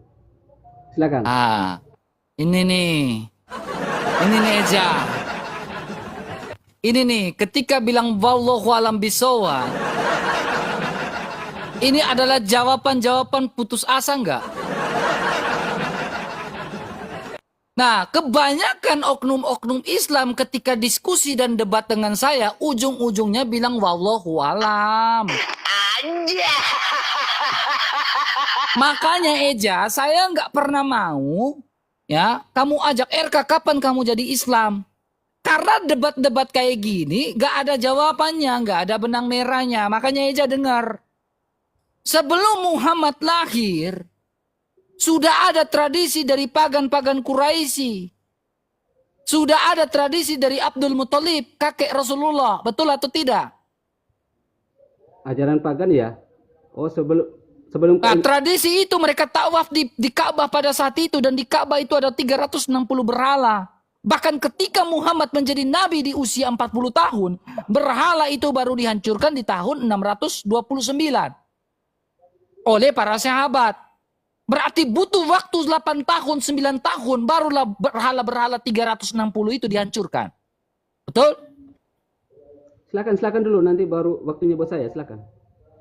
A: Silakan.
B: Ini nih Eja. Ini nih, ketika bilang wallahu alam bisawab, ini adalah jawaban putus asa enggak? Nah, kebanyakan oknum-oknum Islam ketika diskusi dan debat dengan saya, ujung-ujungnya bilang wallahu alam. Makanya Eja, saya nggak pernah mau ya kamu ajak RK kapan kamu jadi Islam. Karena debat-debat kayak gini nggak ada jawabannya, nggak ada benang merahnya. Makanya Eja dengar. Sebelum Muhammad lahir, sudah ada tradisi dari pagan-pagan Quraisy. Sudah ada tradisi dari Abdul Muthalib, kakek Rasulullah. Betul atau tidak?
A: Ajaran pagan ya? Oh, sebelum
B: Nah, tradisi itu mereka tawaf di Ka'bah pada saat itu, dan di Ka'bah itu ada 360 berhala. Bahkan ketika Muhammad menjadi nabi di usia 40 tahun, berhala itu baru dihancurkan di tahun 629 oleh para sahabat. Berarti butuh waktu 8 tahun, 9 tahun, barulah berhala-berhala 360 itu dihancurkan. Betul?
A: Silakan dulu, nanti baru waktunya buat saya, silakan.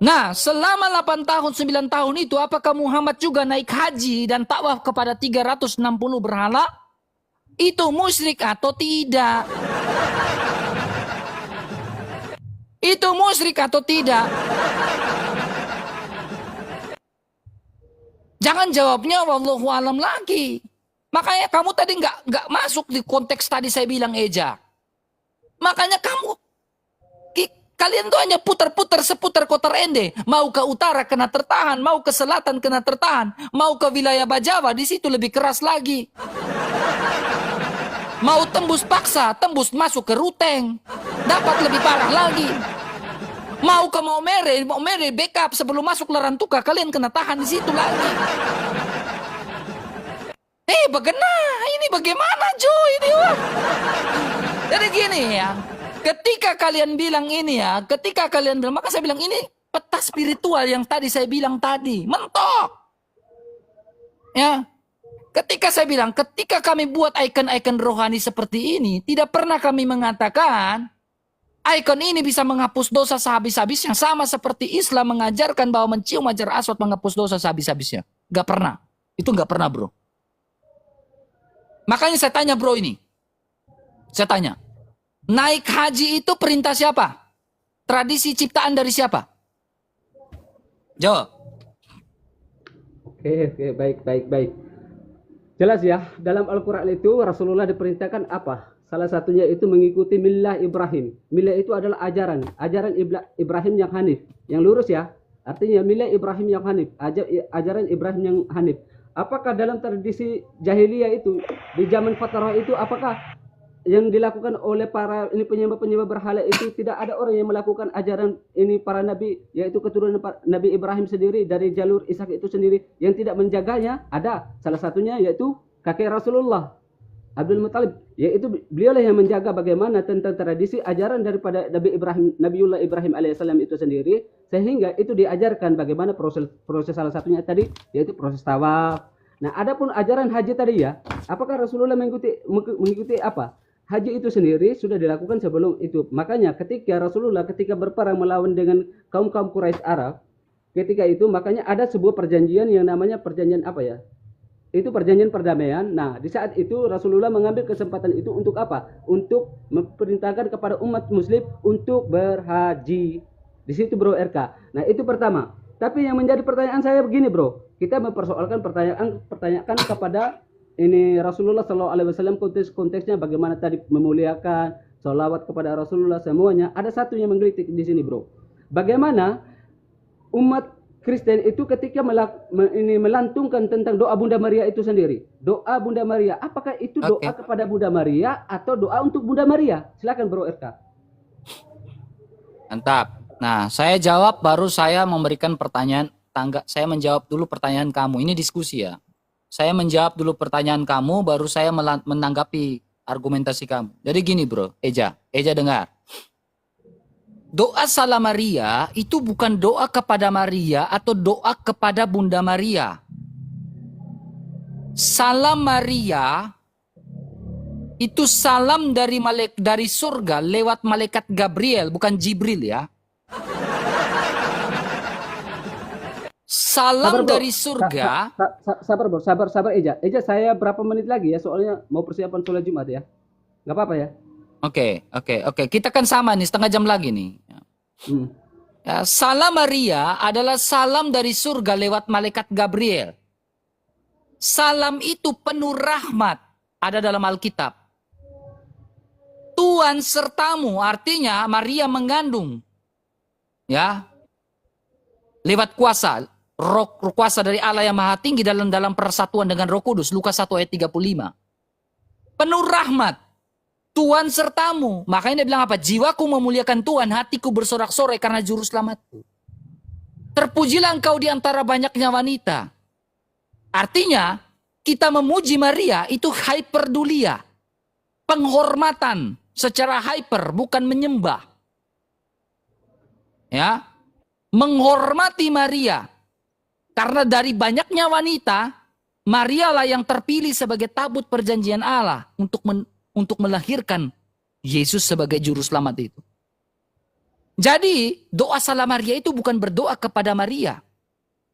B: Nah, selama 8 tahun, 9 tahun itu, apakah Muhammad juga naik haji dan takwaf kepada 360 berhala? Itu musyrik atau tidak? Itu musyrik atau tidak? Jangan jawabnya wallahu alam lagi. Makanya kamu tadi nggak masuk di konteks tadi saya bilang Eja. Makanya kalian tuh hanya putar-putar seputar kota Ende. Mau ke utara kena tertahan, mau ke selatan kena tertahan, mau ke wilayah Bajawa di situ lebih keras lagi. Mau tembus paksa, tembus masuk ke Ruteng, dapat lebih parah lagi. Mau ke Maumere backup sebelum masuk Larantuka, kalian kena tahan di situ lagi. Ini bagaimana Joy ini wah. Jadi gini ya, ketika kalian bilang ini ya, maka saya bilang ini peta spiritual yang tadi saya bilang tadi, mentok. Ya, ketika saya bilang, ketika kami buat ikon-ikon rohani seperti ini, tidak pernah kami mengatakan ikon ini bisa menghapus dosa sehabis-habis yang sama seperti Islam mengajarkan bahwa mencium Hajar Aswad menghapus dosa sehabis-habisnya. Gak pernah. Itu gak pernah bro. Makanya saya tanya bro ini. Saya tanya. Naik haji itu perintah siapa? Tradisi ciptaan dari siapa? Jawab.
A: Oke, baik. Jelas ya, dalam Al-Quran itu Rasulullah diperintahkan apa? Salah satunya itu mengikuti milah Ibrahim. Milah itu adalah ajaran Ibrahim yang hanif, yang lurus ya. Artinya milah Ibrahim yang hanif, ajaran Ibrahim yang hanif. Apakah dalam tradisi jahiliyah itu, di zaman fatrah itu, apakah yang dilakukan oleh para ini penyembah berhala itu tidak ada orang yang melakukan ajaran ini para nabi, yaitu keturunan Nabi Ibrahim sendiri dari jalur Ishak itu sendiri yang tidak menjaganya? Ada. Salah satunya yaitu kakek Rasulullah Abdul Muttalib, yaitu beliau yang menjaga bagaimana tentang tradisi ajaran daripada Nabiullah Ibrahim alaihissalam itu sendiri, sehingga itu diajarkan bagaimana proses salah satunya tadi yaitu proses tawaf. Nah, adapun ajaran haji tadi ya, apakah Rasulullah mengikuti apa? Haji itu sendiri sudah dilakukan sebelum itu. Makanya ketika Rasulullah berperang melawan dengan kaum-kaum Quraisy Arab, ketika itu makanya ada sebuah perjanjian yang namanya perjanjian apa ya? Itu perjanjian perdamaian. Nah, di saat itu Rasulullah mengambil kesempatan itu untuk apa? Untuk memerintahkan kepada umat muslim untuk berhaji. Di situ bro RK. Nah, itu pertama. Tapi yang menjadi pertanyaan saya begini bro. Kita mempersoalkan pertanyaan kepada ini Rasulullah SAW, konteksnya bagaimana tadi memuliakan, sholawat kepada Rasulullah semuanya. Ada satu yang menggelitik di sini bro. Bagaimana umat Kristen itu ketika melantungkan tentang doa Bunda Maria itu sendiri. Doa Bunda Maria, apakah itu doa kepada Bunda Maria atau doa untuk Bunda Maria? Silakan bro RK.
B: Mantap. Nah, saya jawab baru saya memberikan pertanyaan saya menjawab dulu pertanyaan kamu. Ini diskusi ya. Saya menjawab dulu pertanyaan kamu, baru saya menanggapi argumentasi kamu. Jadi gini bro, Eja dengar. Doa Salam Maria itu bukan doa kepada Maria atau doa kepada Bunda Maria. Salam Maria itu salam dari surga lewat malaikat Gabriel, bukan Jibril ya. Salam dari surga.
A: Sabar Eja. Eja, saya berapa menit lagi ya, soalnya mau persiapan sholat Jumat ya. Nggak apa-apa ya.
B: Oke. Kita kan sama nih, setengah jam lagi nih. Ya, salam Maria adalah salam dari surga lewat malaikat Gabriel. Salam itu penuh rahmat. Ada dalam Alkitab. Tuhan sertamu, artinya Maria mengandung. Ya. Lewat kuasa. Roh kuasa dari Allah yang Maha Tinggi dalam persatuan dengan Roh Kudus. Lukas 1 ayat 35. Penuh rahmat. Tuhan sertamu. Makanya dia bilang apa? Jiwaku memuliakan Tuhan, hatiku bersorak-sorai karena juru selamatku. Terpujilah engkau di antara banyaknya wanita. Artinya, kita memuji Maria itu hyperdulia. penghormatan secara hyper, bukan menyembah. Ya, menghormati Maria. Karena dari banyaknya wanita, Maria lah yang terpilih sebagai tabut perjanjian Allah untuk melahirkan Yesus sebagai juru selamat itu. Jadi, doa salam Maria itu bukan berdoa kepada Maria,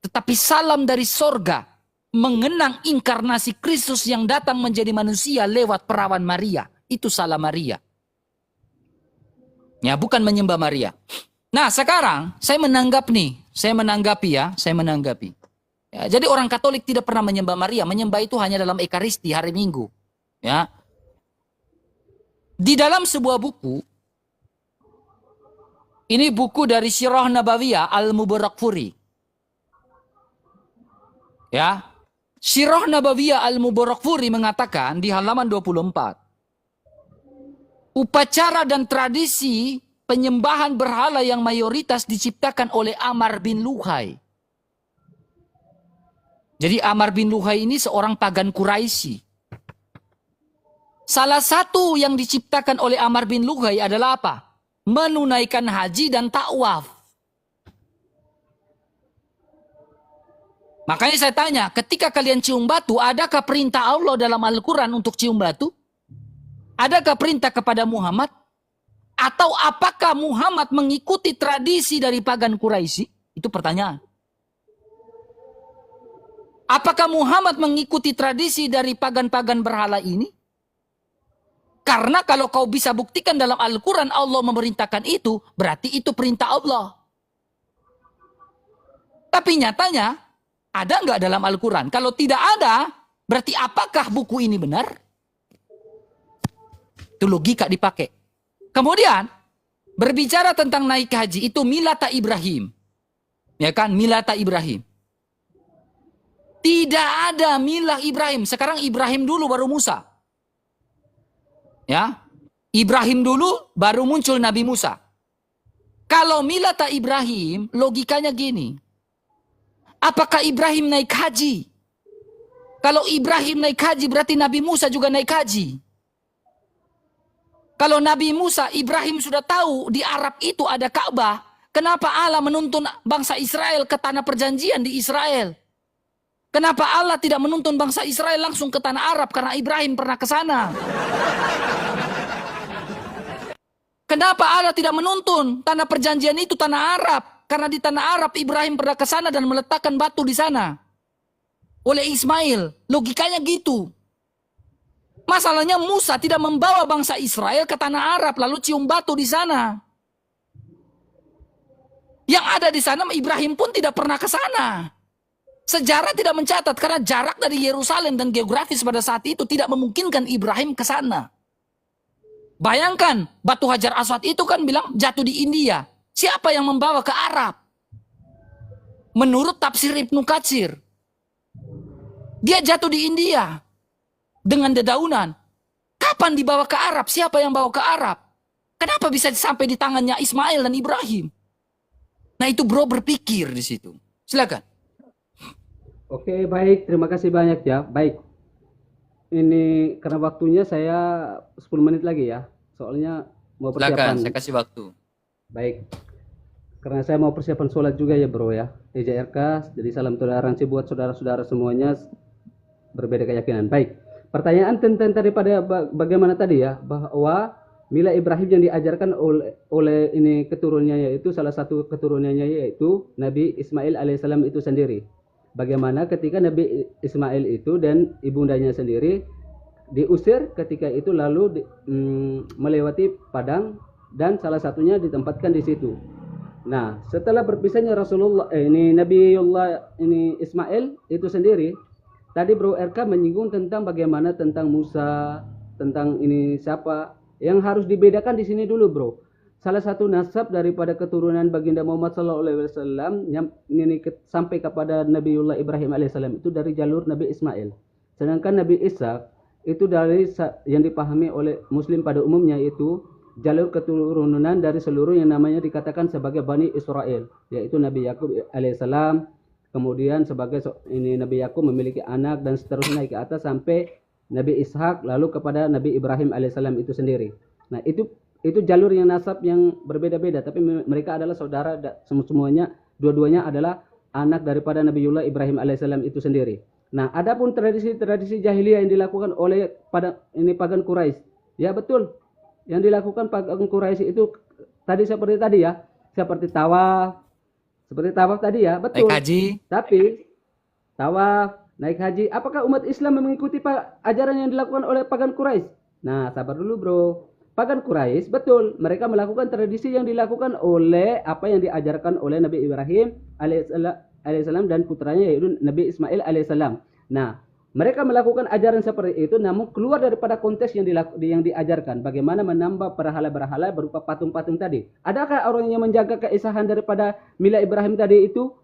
B: tetapi salam dari sorga, mengenang inkarnasi Kristus yang datang menjadi manusia lewat perawan Maria. Itu salam Maria. Ya, bukan menyembah Maria. Nah, sekarang saya menanggapi. Ya, jadi orang Katolik tidak pernah menyembah Maria. Menyembah itu hanya dalam Ekaristi hari Minggu. Ya. Di dalam sebuah buku, ini buku dari Sirah Nabawiyah Al-Mubarakfuri. Ya. Sirah Nabawiyah Al-Mubarakfuri mengatakan di halaman 24. Upacara dan tradisi penyembahan berhala yang mayoritas diciptakan oleh Amr bin Luhai. Jadi Amr bin Luhai ini seorang pagan Quraisy. Salah satu yang diciptakan oleh Amr bin Luhai adalah apa? Menunaikan haji dan takwaf. Makanya saya tanya, ketika kalian cium batu, adakah perintah Allah dalam Al-Quran untuk cium batu? Adakah perintah kepada Muhammad? Atau apakah Muhammad mengikuti tradisi dari pagan Quraisy? Itu pertanyaan. Apakah Muhammad mengikuti tradisi dari pagan-pagan berhala ini? Karena kalau kau bisa buktikan dalam Al-Quran Allah memerintahkan itu, berarti itu perintah Allah. Tapi nyatanya, ada nggak dalam Al-Quran? Kalau tidak ada, berarti apakah buku ini benar? Itu logika dipakai. Kemudian, berbicara tentang naik haji, itu milata Ibrahim. Ya kan, milata Ibrahim. Tidak ada milah Ibrahim. Sekarang Ibrahim dulu baru Musa. Ya, Ibrahim dulu baru muncul Nabi Musa. Kalau milata Ibrahim, logikanya gini. Apakah Ibrahim naik haji? Kalau Ibrahim naik haji, berarti Nabi Musa juga naik haji. Kalau Nabi Musa, Ibrahim sudah tahu di Arab itu ada Ka'bah. Kenapa Allah menuntun bangsa Israel ke tanah perjanjian di Israel? Kenapa Allah tidak menuntun bangsa Israel langsung ke tanah Arab? Karena Ibrahim pernah ke sana. Kenapa Allah tidak menuntun tanah perjanjian itu tanah Arab? Karena di tanah Arab Ibrahim pernah ke sana dan meletakkan batu di sana. Oleh Ismail. Logikanya gitu. Masalahnya Musa tidak membawa bangsa Israel ke tanah Arab lalu cium batu di sana. Yang ada di sana Ibrahim pun tidak pernah ke sana. Sejarah tidak mencatat karena jarak dari Yerusalem dan geografis pada saat itu tidak memungkinkan Ibrahim ke sana. Bayangkan, batu Hajar Aswad itu kan bilang jatuh di India. Siapa yang membawa ke Arab? Menurut tafsir Ibnu Katsir, dia jatuh di India dengan dedaunan. Kapan dibawa ke Arab? Siapa yang bawa ke Arab? Kenapa bisa sampai di tangannya Ismail dan Ibrahim? Nah itu bro berpikir di situ. Silakan.
A: Oke, baik. Terima kasih banyak ya. Baik. Ini karena waktunya saya 10 menit lagi ya. Soalnya mau persiapan.
B: Silakan, saya kasih waktu.
A: Baik. Karena saya mau persiapan sholat juga ya bro ya. EJRK. Jadi salam toleransi buat saudara-saudara semuanya berbeda keyakinan. Baik. Pertanyaan tentang daripada bagaimana tadi ya. Bahwa milah Ibrahim yang diajarkan oleh ini keturunannya yaitu salah satu keturunannya yaitu Nabi Ismail alaihissalam itu sendiri. Bagaimana ketika Nabi Ismail itu dan ibundanya sendiri diusir ketika itu lalu melewati padang dan salah satunya ditempatkan di situ. Nah, setelah berpisahnya Rasulullah ini Nabiullah ini Ismail itu sendiri, tadi Bro RK menyinggung tentang bagaimana tentang Musa, tentang ini siapa yang harus dibedakan di sini dulu, Bro. Salah satu nasab daripada keturunan baginda Muhammad SAW ini sampai kepada Nabiullah Ibrahim alaihissalam itu dari jalur Nabi Ismail. Sedangkan Nabi Isa itu dari yang dipahami oleh Muslim pada umumnya itu jalur keturunan dari seluruh yang namanya dikatakan sebagai Bani Israel, yaitu Nabi Yakub alaihissalam. Kemudian sebagai ini Nabi Yakub memiliki anak dan seterusnya naik ke atas sampai Nabi Ishak, lalu kepada Nabi Ibrahim alaihissalam itu sendiri. Nah, itu jalur yang nasab yang berbeda-beda, tapi mereka adalah saudara, semuanya, dua-duanya adalah anak daripada Nabiullah Ibrahim alaihissalam itu sendiri. Nah, adapun tradisi-tradisi jahiliyah yang dilakukan oleh pagan Quraisy, ya betul, yang dilakukan pagan Quraisy itu tadi seperti tadi ya, seperti tawaf tadi ya, betul.
B: Naik haji.
A: Tapi tawaf, naik haji, apakah umat Islam mengikuti ajaran yang dilakukan oleh pagan Quraisy? Nah, sabar dulu bro. Pagan Quraisy, betul, mereka melakukan tradisi yang dilakukan oleh apa yang diajarkan oleh Nabi Ibrahim alaihissalam dan putranya yaitu Nabi Ismail alaihissalam. Nah, mereka melakukan ajaran seperti itu, namun keluar daripada konteks yang diajarkan. Bagaimana menambah berhala-berhala berupa patung-patung tadi. Adakah orang yang menjaga keesahan daripada mila Ibrahim tadi itu?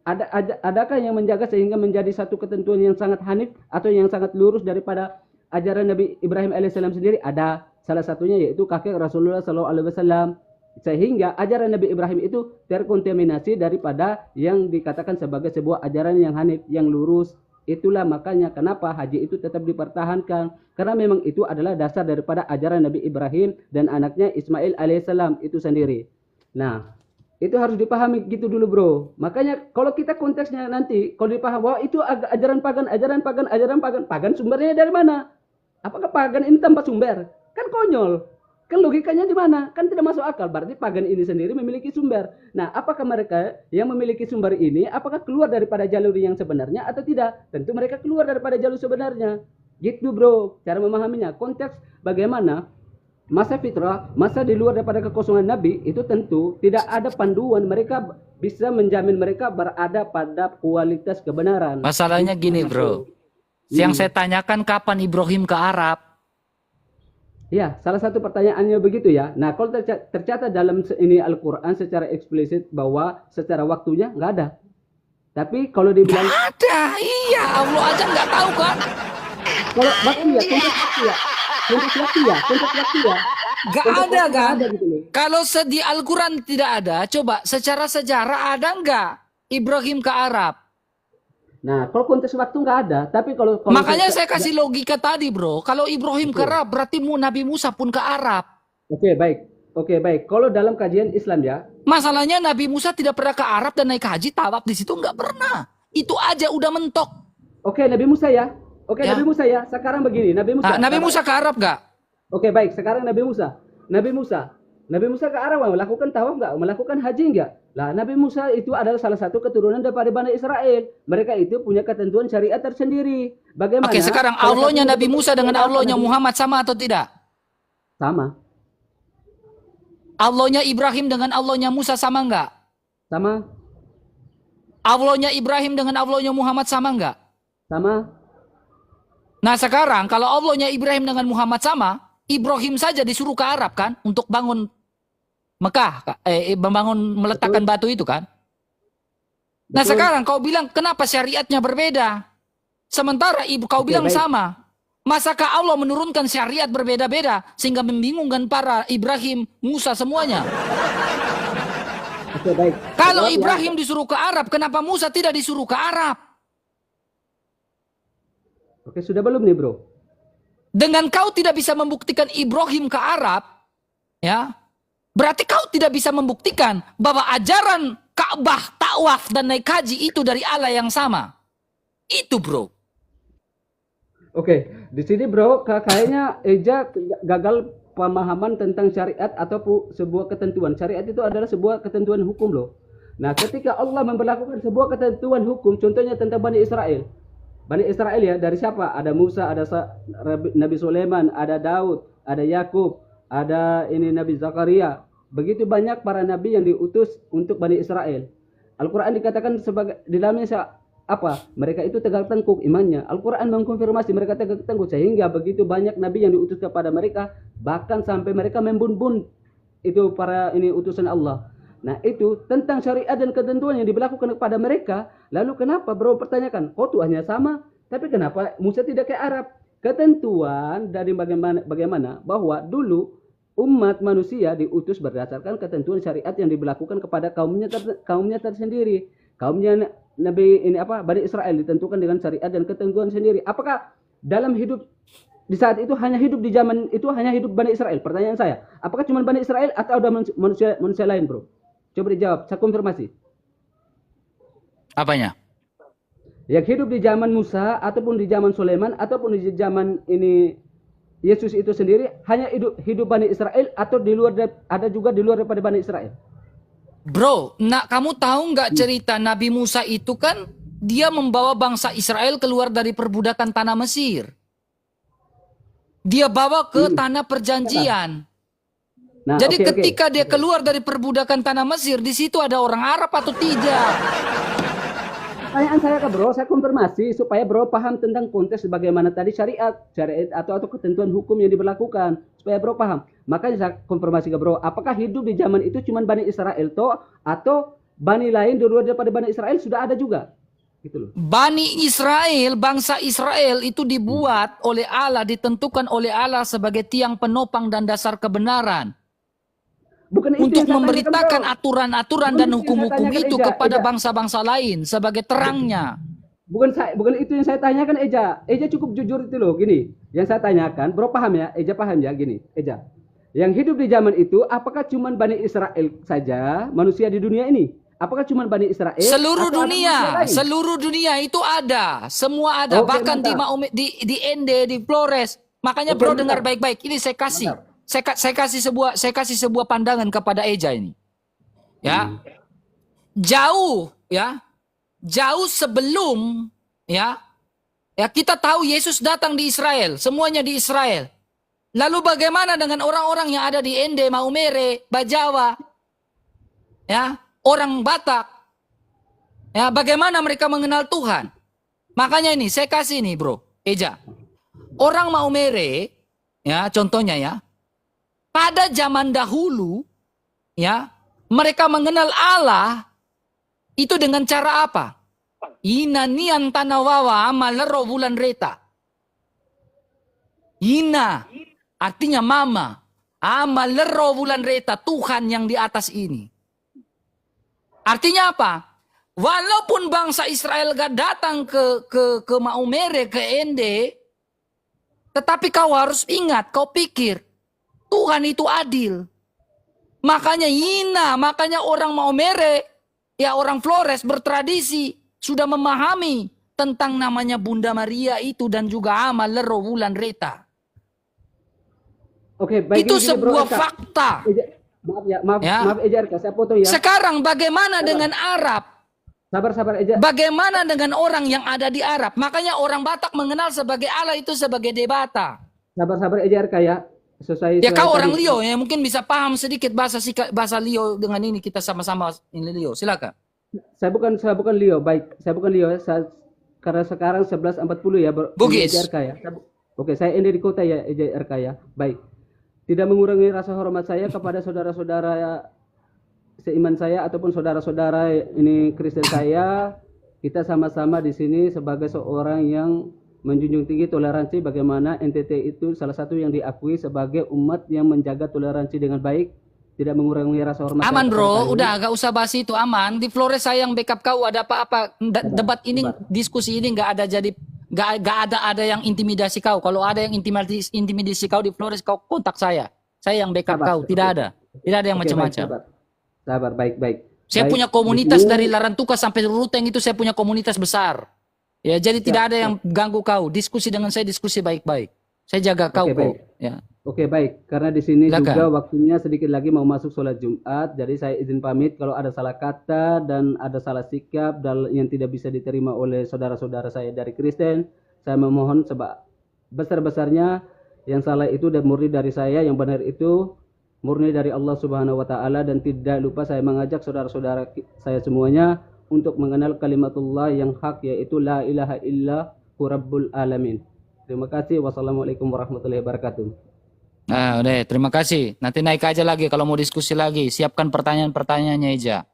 A: Adakah yang menjaga sehingga menjadi satu ketentuan yang sangat hanif atau yang sangat lurus daripada ajaran Nabi Ibrahim alaihissalam sendiri? Ada, salah satunya yaitu kakek Rasulullah SAW, sehingga ajaran Nabi Ibrahim itu terkontaminasi daripada yang dikatakan sebagai sebuah ajaran yang hanif, yang lurus. Itulah makanya kenapa haji itu tetap dipertahankan, karena memang itu adalah dasar daripada ajaran Nabi Ibrahim dan anaknya Ismail alaihissalam itu sendiri. Nah, itu harus dipahami gitu dulu bro. Makanya kalau kita konteksnya nanti, kalau dipahami bahwa itu ajaran pagan, sumbernya dari mana? Apakah pagan ini tanpa sumber? Kan konyol. Kan logikanya di mana? Kan tidak masuk akal. Berarti pagan ini sendiri memiliki sumber. Nah, apakah mereka yang memiliki sumber ini, apakah keluar daripada jalur yang sebenarnya atau tidak? Tentu mereka keluar daripada jalur sebenarnya. Gitu bro, cara memahaminya. Konteks bagaimana masa fitrah, masa di luar daripada kekosongan Nabi, itu tentu tidak ada panduan mereka bisa menjamin mereka berada pada kualitas kebenaran.
B: Masalahnya gini bro, yang saya tanyakan kapan Ibrahim ke Arab?
A: Ya, salah satu pertanyaannya begitu ya. Nah, kalau tercatat dalam ini Al-Quran secara eksplisit bahwa secara waktunya nggak ada. Tapi kalau dibilang
B: Nggak ada, iya, Allah aja nggak tahu kan?
A: kalau waktu ya, konteks waktu ya.
B: Nggak
A: Konteks
B: ada
A: waktu
B: kan?
A: nggak ada gitu loh.
B: Kalau di Al-Quran tidak ada, coba secara sejarah ada nggak Ibrahim ke Arab?
A: Nah, kalau konteks waktu nggak ada, tapi kalau
B: Makanya saya kasih logika tadi bro, kalau Ibrahim ke Arab berarti Nabi Musa pun ke Arab.
A: Oke, baik. Kalau dalam kajian Islam ya,
B: Masalahnya Nabi Musa tidak pernah ke Arab dan naik haji tawaf di situ nggak pernah. Itu aja udah mentok.
A: oke Nabi Musa ya.
B: Ya.
A: Nabi Musa ya. Sekarang begini, Nabi Musa.
B: Nabi Musa ke Arab nggak?
A: Oke, baik. Sekarang Nabi Musa ke Arab melakukan tawaf nggak? Melakukan haji nggak? Lah, Nabi Musa itu adalah salah satu keturunan daripada Bani Israel. Mereka itu punya ketentuan syariat tersendiri. Bagaimana?
B: Oke, sekarang Allahnya Nabi Musa dengan Allahnya Muhammad sama atau tidak?
A: Sama.
B: Allahnya Ibrahim dengan Allahnya Musa sama nggak?
A: Sama.
B: Allahnya Ibrahim dengan Allahnya Muhammad sama nggak?
A: Sama.
B: Nah sekarang kalau Allahnya Ibrahim dengan Muhammad sama, Ibrahim saja disuruh ke Arab kan untuk bangun Mekah, membangun meletakkan batu itu kan. Nah
A: Betul.
B: sekarang kau bilang kenapa syariatnya berbeda? Sementara kau bilang
A: baik.
B: sama. Masakah Allah menurunkan syariat berbeda-beda sehingga membingungkan para Ibrahim, Musa semuanya?
A: Oke, baik.
B: Kalau
A: Jawab ya.
B: Ibrahim disuruh ke Arab, kenapa Musa tidak disuruh ke Arab?
A: Oke, sudah belum nih, Bro?
B: Dengan kau tidak bisa membuktikan Ibrahim ke Arab, ya, berarti kau tidak bisa membuktikan bahwa ajaran Ka'bah, tawaf dan naik haji itu dari Allah yang sama. Itu, bro.
A: Oke, di sini bro, kayaknya Eja gagal pemahaman tentang syariat atau sebuah ketentuan. Syariat itu adalah sebuah ketentuan hukum loh. Nah, ketika Allah memberlakukan sebuah ketentuan hukum, contohnya tentang Bani Israel. Bani Israel ya, dari siapa? Ada Musa, ada Nabi Sulaiman, ada Daud, ada Yakub, ada ini Nabi Zakaria. Begitu banyak para nabi yang diutus untuk Bani Israel. Al-Quran dikatakan sebagai di dalamnya apa? Mereka itu tegak tengkuk imannya. Al-Quran mengkonfirmasi mereka tegak tengkuk sehingga begitu banyak nabi yang diutus kepada mereka, bahkan sampai mereka membun-bun itu para ini utusan Allah. Nah, itu tentang syariat dan ketentuan yang diberlakukan kepada mereka. Lalu kenapa bro pertanyakan, kok Tuhannya sama, tapi kenapa Musa tidak ke Arab? Ketentuan dari bagaimana bahwa dulu umat manusia diutus berdasarkan ketentuan syariat yang diberlakukan kepada kaumnya tersendiri. Kaumnya Nabi ini Bani Israel ditentukan dengan syariat dan ketentuan sendiri. Apakah dalam hidup di saat itu hanya hidup di zaman itu hanya hidup Bani Israel. Pertanyaan saya, apakah cuma Bani Israel atau ada manusia lain, bro? Coba dijawab, saya konfirmasi.
B: Apanya?
A: Yang hidup di zaman Musa ataupun di zaman Sulaiman ataupun di zaman ini Yesus itu sendiri hanya hidup Bani Israel atau di luar ada juga di luar daripada Bani Israel?
B: Bro, kamu tahu nggak cerita Nabi Musa itu kan dia membawa bangsa Israel keluar dari perbudakan tanah Mesir. Dia bawa ke tanah perjanjian.
A: Nah,
B: jadi
A: oke.
B: ketika dia keluar dari perbudakan tanah Mesir, di situ ada orang Arab atau tidak?
A: Pertanyaan saya ke bro, saya konfirmasi supaya bro paham tentang konteks bagaimana tadi syariat atau ketentuan hukum yang diberlakukan, supaya bro paham. Makanya saya konfirmasi ke bro, apakah hidup di zaman itu cuma Bani Israel atau Bani lain di luar daripada Bani Israel sudah ada juga? Gitu loh.
B: Bani Israel, bangsa Israel itu dibuat oleh Allah, ditentukan oleh Allah sebagai tiang penopang dan dasar kebenaran.
A: Bukan itu
B: Untuk
A: yang saya
B: memberitakan
A: tanyakan,
B: aturan-aturan
A: Bukan
B: dan
A: itu yang
B: hukum-hukum
A: saya tanyakan,
B: itu
A: Eja.
B: kepada bangsa-bangsa lain sebagai terangnya.
A: bukan itu yang saya tanyakan, Eja. Eja cukup jujur itu loh, gini. Yang saya tanyakan, bro paham ya? Eja paham ya, gini, Eja. Yang hidup di zaman itu, apakah cuma Bani Israel saja manusia di dunia ini? Apakah cuma Bani Israel?
B: Seluruh
A: atau ada
B: dunia,
A: manusia lain?
B: seluruh dunia itu ada, semua ada,
A: Oke,
B: bahkan
A: mantap.
B: di Ende, di Flores. Makanya
A: Oke,
B: bro
A: mantap.
B: dengar baik-baik. Ini saya kasih, saya kasih sebuah pandangan kepada Eja ini. Ya, jauh sebelum ya kita tahu Yesus datang di Israel, semuanya di Israel. Lalu bagaimana dengan orang-orang yang ada di Ende, Maumere, Bajawa, ya, orang Batak, ya, bagaimana mereka mengenal Tuhan? Makanya ini saya kasih nih bro, Eja, orang Maumere, ya, contohnya ya, pada zaman dahulu, ya, mereka mengenal Allah itu dengan cara apa? Inanian tanawawa malero bulan reta. Ina artinya mama. Amalero bulan reta, Tuhan yang di atas ini. Artinya apa? Walaupun bangsa Israel gak datang ke Maumere, ke Ende, tetapi kau harus ingat, kau pikir Tuhan itu adil. Makanya orang Maumere, ya orang Flores bertradisi sudah memahami tentang namanya Bunda Maria itu dan juga amal lero bulan reta.
A: Oke, baik,
B: Itu
A: gini,
B: sebuah
A: Eka.
B: fakta.
A: Maaf Eja Erka, saya potong ya.
B: Sekarang bagaimana dengan Arab?
A: Sabar Eja.
B: Bagaimana dengan orang yang ada di Arab? Makanya orang Batak mengenal sebagai Allah itu sebagai Debata.
A: Sabar Eja Erka ya.
B: Ya kau orang Lio ya mungkin bisa paham sedikit bahasa Lio dengan ini kita sama-sama ini Lio. Silakan.
A: Saya bukan Leo, baik. Saya bukan Leo, karena sekarang 11.40 ya,
B: Bugis.
A: Eja Erka ya. Oke, saya ini di kota ya, Eja Erka ya. Baik. Tidak mengurangi rasa hormat saya kepada saudara-saudara seiman saya ataupun saudara-saudara ini Kristen saya. Kita sama-sama di sini sebagai seorang yang menjunjung tinggi toleransi, bagaimana NTT itu salah satu yang diakui sebagai umat yang menjaga toleransi dengan baik, tidak mengurangi rasa hormat.
B: Aman bro, udah gak usah bahas itu, aman. Di Flores saya yang backup kau, ada apa-apa debat ini, diskusi ini gak ada yang intimidasi kau. Kalau ada yang intimidasi kau di Flores, kau kontak saya yang backup kau. Tidak ada yang macam-macam.
A: Sabar, baik.
B: Saya punya komunitas dari Larantuka sampai Ruteng itu saya punya komunitas besar. Ya, jadi tidak ada yang ganggu kau. Diskusi dengan saya, diskusi baik-baik. Saya jaga kau kok. Ya.
A: Oke, baik. Karena di sini
B: Silakan.
A: juga waktunya sedikit lagi mau masuk sholat Jumat. Jadi saya izin pamit kalau ada salah kata dan ada salah sikap yang tidak bisa diterima oleh saudara-saudara saya dari Kristen. Saya memohon sebesar-besarnya yang salah itu dan murni dari saya, yang benar itu murni dari Allah Subhanahu wa taala, dan tidak lupa saya mengajak saudara-saudara saya semuanya untuk mengenal kalimatullah yang hak, yaitu la ilaha illa rabbul alamin. Terima kasih. Wassalamualaikum warahmatullahi wabarakatuh.
B: Nah, udah, terima kasih. Nanti naik aja lagi kalau mau diskusi lagi. Siapkan pertanyaan-pertanyaannya aja.